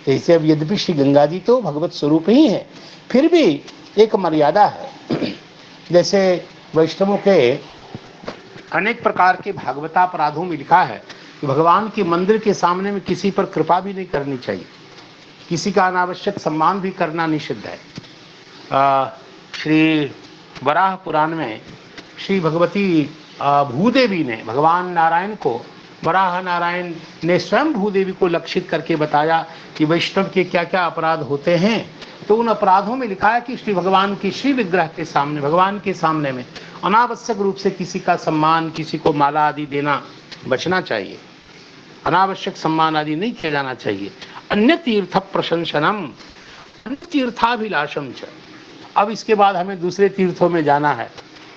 S3: तो इसे अब यद्यपि श्री गंगा जी तो भगवत स्वरूप ही है, फिर भी एक मर्यादा है। जैसे वैष्णवों के अनेक प्रकार के भागवतापराधों में लिखा है कि भगवान के मंदिर के सामने में किसी पर कृपा भी नहीं करनी चाहिए, किसी का अनावश्यक सम्मान भी करना निषिद्ध है। श्री वराह पुराण में श्री भगवती भूदेवी ने भगवान नारायण को, वराह नारायण ने स्वयं भूदेवी को लक्षित करके बताया कि वैष्णव के क्या क्या अपराध होते हैं। तो उन अपराधों में लिखा है कि श्री भगवान के श्री विग्रह के सामने, भगवान के सामने में अनावश्यक रूप से किसी का सम्मान, किसी को माला आदि देना बचना चाहिए, अनावश्यक सम्मान आदि नहीं किया जाना चाहिए। अन्य तीर्थ प्रशंसनम अन्य तीर्थाभिलाषम च। अब इसके बाद हमें दूसरे तीर्थों में जाना है,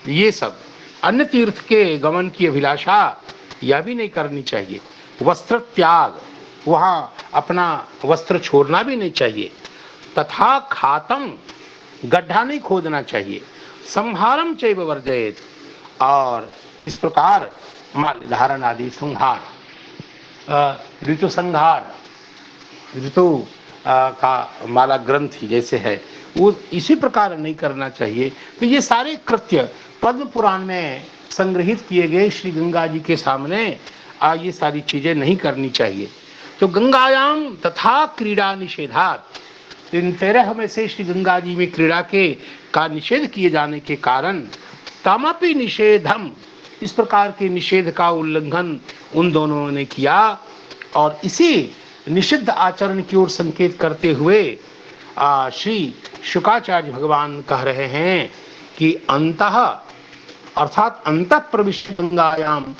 S3: ये सब अन्य तीर्थ के गमन की अभिलाषा यह भी नहीं करनी चाहिए। वस्त्र त्याग, वहाँ अपना वस्त्र छोड़ना भी नहीं चाहिए। तथा खातम, गड्ढा नहीं खोदना चाहिए। संहारम चैव वर्जयेत, और इस प्रकार माल धारण आदि संहार, ऋतु संहार, ऋतु का माला ग्रंथि जैसे है वो इसी प्रकार नहीं करना चाहिए। तो ये सारे कृत्य पद्म पुराण में संग्रहित किए गए श्री गंगा जी के सामने ये सारी चीजें नहीं करनी चाहिए। तो गंगायाम तथा क्रीड़ा निषेधात, इन 13 में से श्री गंगा जी में क्रीड़ा के का निषेध किए जाने के कारण तमपि निषेधम, इस प्रकार के निषेध का उल्लंघन उन दोनों ने किया। और इसी निषिद्ध आचरण की ओर संकेत करते हुए श्री शुकाचार्य भगवान कह रहे हैं कि अंतः अर्थात अंतः प्रविष्ट गंगायाम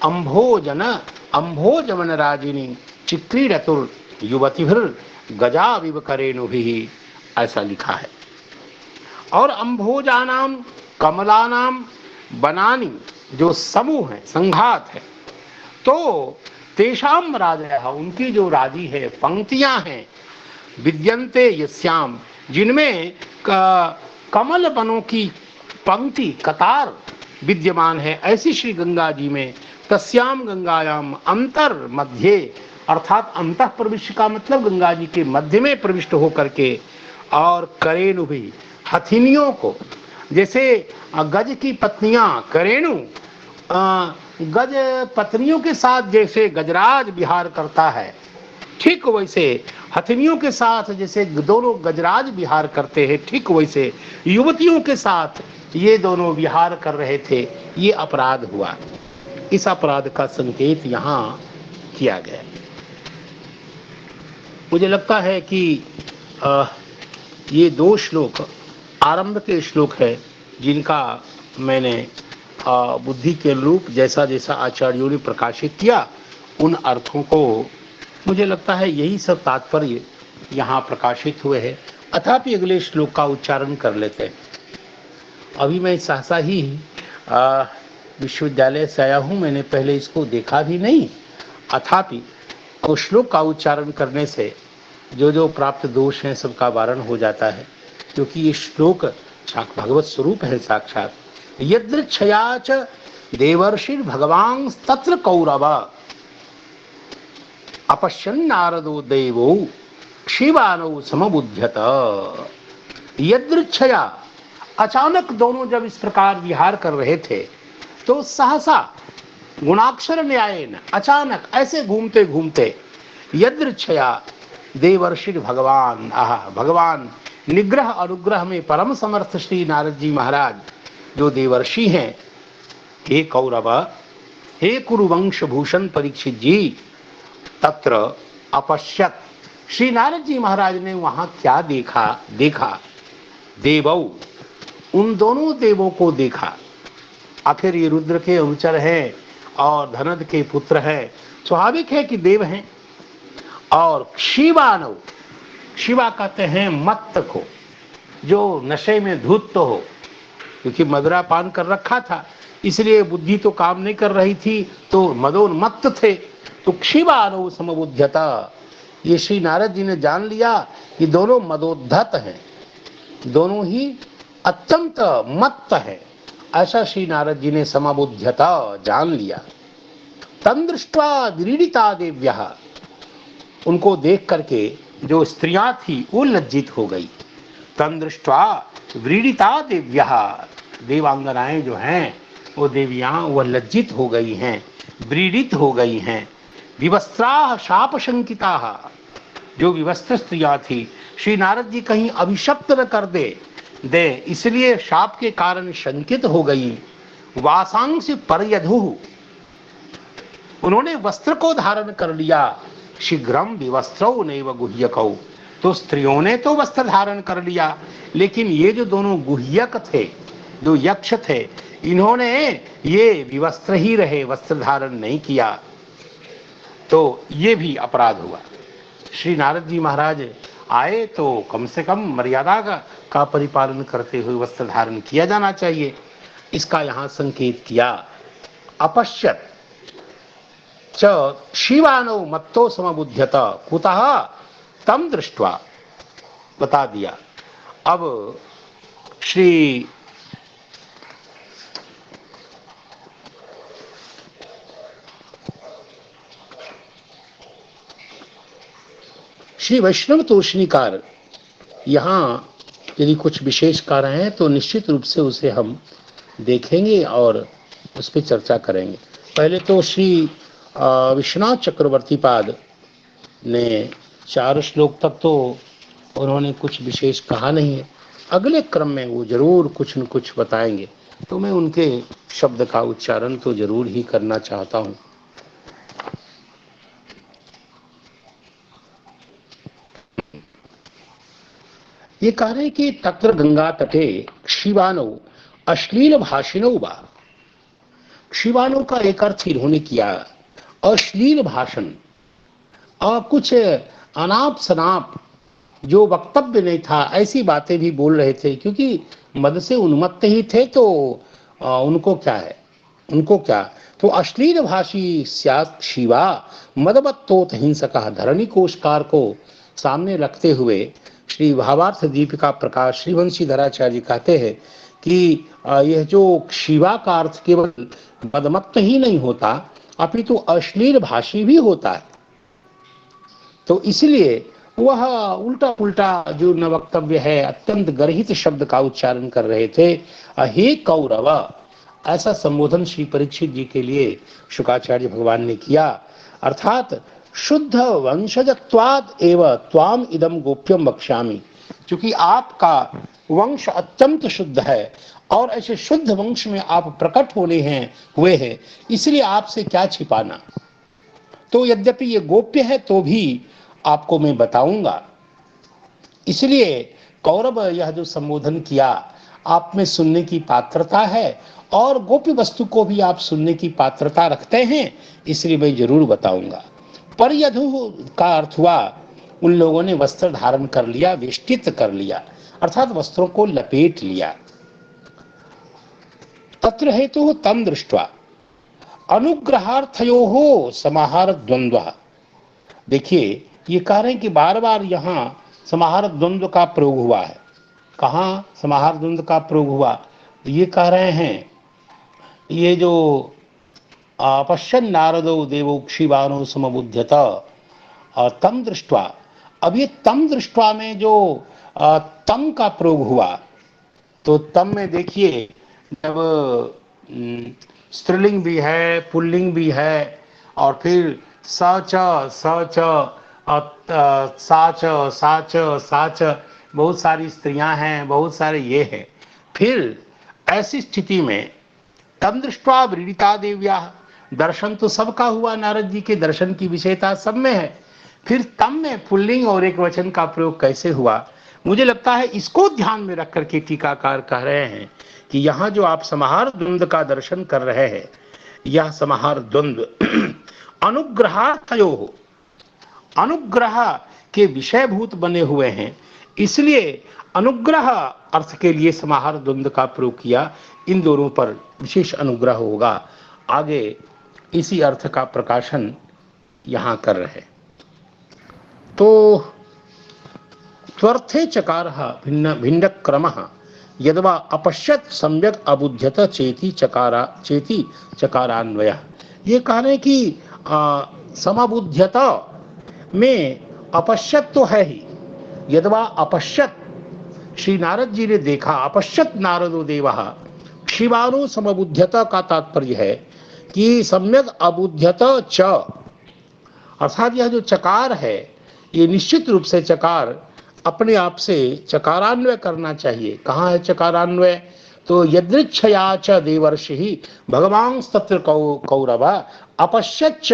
S3: अम्भोजवन राजिनी चिक्रीडतुर युवतिभिर गजाविव करेणुभिः, ऐसा लिखा है। और अम्भोजानाम कमलानाम बनानी, जो समूह है, संघात है, तो तेषाम राजयः, उनकी जो राजी है, पंक्तियां हैं, विद्यन्ते यस्याम, जिनमें कमल बनों की पंक्ति कतार विद्यमान है, ऐसी श्री गंगा जी में तस्याम गंगायाम अंतर मध्य, अर्थात अंतः प्रविष्ट का मतलब गंगा जी के मध्य में प्रविष्ट होकर के, और करेणु भी, हथिनियों को, जैसे गज की पत्नियां करेणु गज पत्नियों के साथ जैसे गजराज विहार करता है, ठीक वैसे हथिनियों के साथ जैसे दोनों गजराज विहार करते हैं, ठीक वैसे युवतियों के साथ ये दोनों विहार कर रहे थे। ये अपराध हुआ, इस अपराध का संकेत यहाँ किया गया। मुझे लगता है कि ये 2 श्लोक आरंभ के श्लोक है, जिनका मैंने बुद्धि के अनुरूप जैसा जैसा आचार्यों ने प्रकाशित किया उन अर्थों को, मुझे लगता है यही सब तात्पर्य यहाँ प्रकाशित हुए हैं। अथापि अगले श्लोक का उच्चारण कर लेते हैं। अभी मैं सहसा ही विश्वविद्यालय से आया हूँ, मैंने पहले इसको देखा भी नहीं। अथापि उस श्लोक का उच्चारण करने से जो जो प्राप्त दोष हैं सबका वारण हो जाता है, क्योंकि ये श्लोक भगवत स्वरूप है साक्षात। यदृच्छयाच देवर्षिर भगवान तत्र कौरव अपश्यन् नारदो देवो शिवानो समबुध्यत। यदृच्छया, अचानक दोनों जब इस प्रकार विहार कर रहे थे तो सहसा गुणाक्षर न्यायेन, अचानक ऐसे घूमते घूमते, यदृच्छया देवर्षि भगवान, भगवान निग्रह अनुग्रह में परम समर्थ श्री नारद जी महाराज जो देवर्षि हैं, हे कौरव, हे कुरुवंश भूषण परीक्षित जी, तत्र अपश्यत, श्री नारद जी महाराज ने वहां क्या देखा देवौ, उन दोनों देवों को देखा। आखिर ये रुद्र के अनुचर हैं और धनद के पुत्र हैं, स्वाभाविक है कि देव हैं। और शिवानव, शिवा कहते हैं मत्त को, जो नशे में धुत तो हो, क्योंकि मदिरा पान कर रखा था इसलिए बुद्धि तो काम नहीं कर रही थी, तो मदोन्मत्त थे। तो शिवानव समबुध्यता, ये श्री नारद जी ने जान लिया कि दोनों मदोद्धत हैं, दोनों ही अत्यंत मत्त है, ऐसा श्री नारद जी ने समबुध्यता जान लिया। तम दृष्ट्वा व्रीडिता देव्यः, उनको देख करके जो स्त्रियां थी वो लज्जित हो गई। तम दृष्ट्वा व्रीडिता देव्यः, देवांगनाएं जो हैं वो देवियां वह लज्जित हो गई हैं, व्रीडित हो गई हैं। विवस्त्राः शाप शंकिताः, जो विवस्त्र स्त्रियां थी, श्री नारद जी कहीं अभिशप्त न कर दे इसलिए शाप के कारण शंकित हो गई। वासांसि परयधुः, उन्होंने वस्त्र को धारण कर लिया। शीघ्रम विवस्त्रौ नैव गुह्यकौ, तो स्त्रियों ने तो वस्त्र धारण कर लिया, लेकिन ये जो दोनों गुह्यक थे, जो यक्ष थे, इन्होंने ये विवस्त्र ही रहे, वस्त्र धारण नहीं किया, तो ये भी अपराध हुआ। श्री नारद जी महाराज आए तो कम से कम मर्यादा का परिपालन करते हुए वस्त्र धारण किया जाना चाहिए, इसका यहाँ संकेत किया। अपश्यत च शिवानो मत्तो समबुध्यत कुतः तम दृष्ट्वा, बता दिया। अब श्री वैष्णव तोषणीकार यहाँ यदि कुछ विशेष कार्य हैं तो निश्चित रूप से उसे हम देखेंगे और उस पर चर्चा करेंगे। पहले तो श्री विश्वनाथ चक्रवर्ती पाद ने 4 श्लोक तक तो उन्होंने कुछ विशेष कहा नहीं है, अगले क्रम में वो जरूर कुछ न कुछ बताएंगे, तो मैं उनके शब्द का उच्चारण तो जरूर ही करना चाहता हूँ। ये कह रहे कि तत्र गंगा तटे क्षिवानो अश्लील भाषिणो वा, क्षिवानो का एक अर्थ इन्होंने किया अश्लील भाषण और कुछ अनाप शनाप जो वक्तव्य नहीं था, ऐसी बातें भी बोल रहे थे, क्योंकि मद से उन्मत्त ही थे, तो उनको क्या है, उनको क्या, तो अश्लील भाषी स्यात् शिवा मदवत्तोत हिंसकः, धरणी कोशकार को सामने रखते हुए श्री भावार्थ दीपिका प्रकाश श्रीवंशी धराचार्य जी कहते हैं कि यह जो शिवा का अर्थ केवल मदमत्त ही नहीं होता, अपितु अश्लील भाषी भी होता है। तो इसलिए वह उल्टा उल्टा जो न वक्तव्य है, अत्यंत गर्हित शब्द का उच्चारण कर रहे थे। हे कौरव, ऐसा संबोधन श्री परीक्षित जी के लिए शुकाचार्य भगवान ने किया, अर्थात शुद्ध वंशजत्वात् एव त्वाम इदम गोप्यम वक्ष्यामि, क्योंकि आपका वंश अत्यंत शुद्ध है और ऐसे शुद्ध वंश में आप प्रकट हुए हैं, इसलिए आपसे क्या छिपाना। तो यद्यपि ये गोप्य है तो भी आपको मैं बताऊंगा। इसलिए कौरव यह जो संबोधन किया, आप में सुनने की पात्रता है और गोप्य वस्तु को भी आप सुनने की पात्रता रखते हैं, इसलिए मैं जरूर बताऊंगा। परयधु का अर्थ हुआ उन लोगों ने वस्त्र धारण कर लिया, वेष्टित कर लिया, अर्थात वस्त्रों को लपेट लिया। तत्र हेतु तम दृष्ट्वा अनुग्रहार्थयोः समाहार द्वंद्व। देखिए ये कह रहे हैं कि बार बार यहाँ समाहार द्वंद्व का प्रयोग हुआ है। कहाँ समाहार द्वंद्व का प्रयोग हुआ? ये कह रहे हैं ये जो पश्यन् नारदो देवो क्षिवानो समबुध्यत तम दृष्ट्वा, अब ये तम दृष्ट्वा में जो तम का प्रयोग हुआ, तो तम में देखिए जब स्त्रीलिंग भी है, पुल्लिंग भी है, और फिर सच सच साच साच साच, बहुत सारी स्त्रियां हैं, बहुत सारे ये हैं। फिर ऐसी स्थिति में तम दृष्ट्वा व्रीडिता देव्या, दर्शन तो सबका हुआ, नारद जी के दर्शन की विषयता सब में है, फिर तम में पुल्लिंग और एक वचन का प्रयोग कैसे हुआ? मुझे लगता है इसको ध्यान में रख करके टीकाकार कह रहे हैं कि यहाँ जो आप समाहार द्वंद्व का दर्शन कर रहे हैं, यह समाहार द्वंद्व अनुग्रहार्थयोः, अनुग्रह के विषयभूत बने हुए हैं, इसलिए अनुग्रह अर्थ के लिए समाहार द्वंद्व का प्रयोग किया। इन दोनों पर विशेष अनुग्रह होगा। आगे इसी अर्थ का प्रकाशन यहाँ कर रहे। तो त्वर्थे चकारः भिन्न क्रमः
S1: यद्वा अपश्यत सम्यक अबुध्यत चेती चकारान्वय। ये कह रहे कि समबुध्यता में अपश्यत तो है ही, यद्वा अपश्यत, श्री नारद जी ने देखा, अपश्यत नारदो देवः शिवानु समबुध्यता का तात्पर्य है कि सम्यक अबुध्यत च, अर्थात यह जो चकार है ये निश्चित रूप से चकार अपने आप से चकारान्वय करना चाहिए। कहाँ है चकारान्वय? तो यदृच्छया च देवर्षि ही भगवान तत्र कौरव अपश्यच्च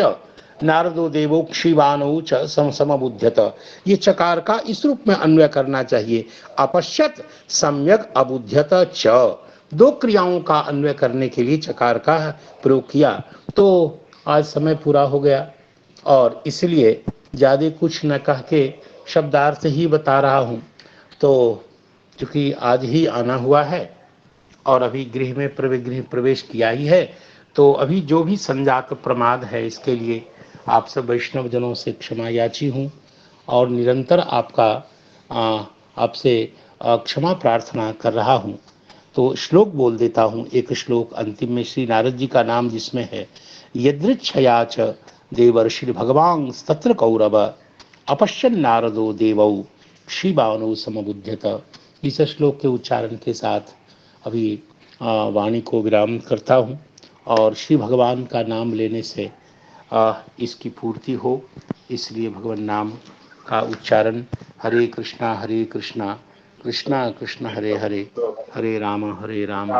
S1: नारदो देवो क्षिवानो च समबुध्यत। ये चकार का इस रूप में अन्वय करना चाहिए, अपश्यत सम्यक अबुध्यत च। दो क्रियाओं का अन्वय करने के लिए चकार का प्रयोग किया। तो आज समय पूरा हो गया और इसलिए ज़्यादा कुछ न कह के शब्दार्थ ही बता रहा हूँ। तो चूँकि आज ही आना हुआ है और अभी गृह में प्रवेश किया ही है, तो अभी जो भी संजात प्रमाद है इसके लिए आप सब वैष्णव जनों से क्षमा याची हूँ और निरंतर आपसे क्षमा प्रार्थना कर रहा हूँ। तो श्लोक बोल देता हूँ, एक श्लोक अंतिम में श्री नारद जी का नाम जिसमें है, यदृच्छया च देवर्षि भगवान तत्र कौरव अपश्यन् नारदो देवौ क्षिबानो समबुध्यत। इस श्लोक के उच्चारण के साथ अभी वाणी को विराम करता हूँ और श्री भगवान का नाम लेने से इसकी पूर्ति हो, इसलिए भगवान नाम का उच्चारण हरे कृष्णा कृष्णा कृष्णा हरे हरे, हरे राम राम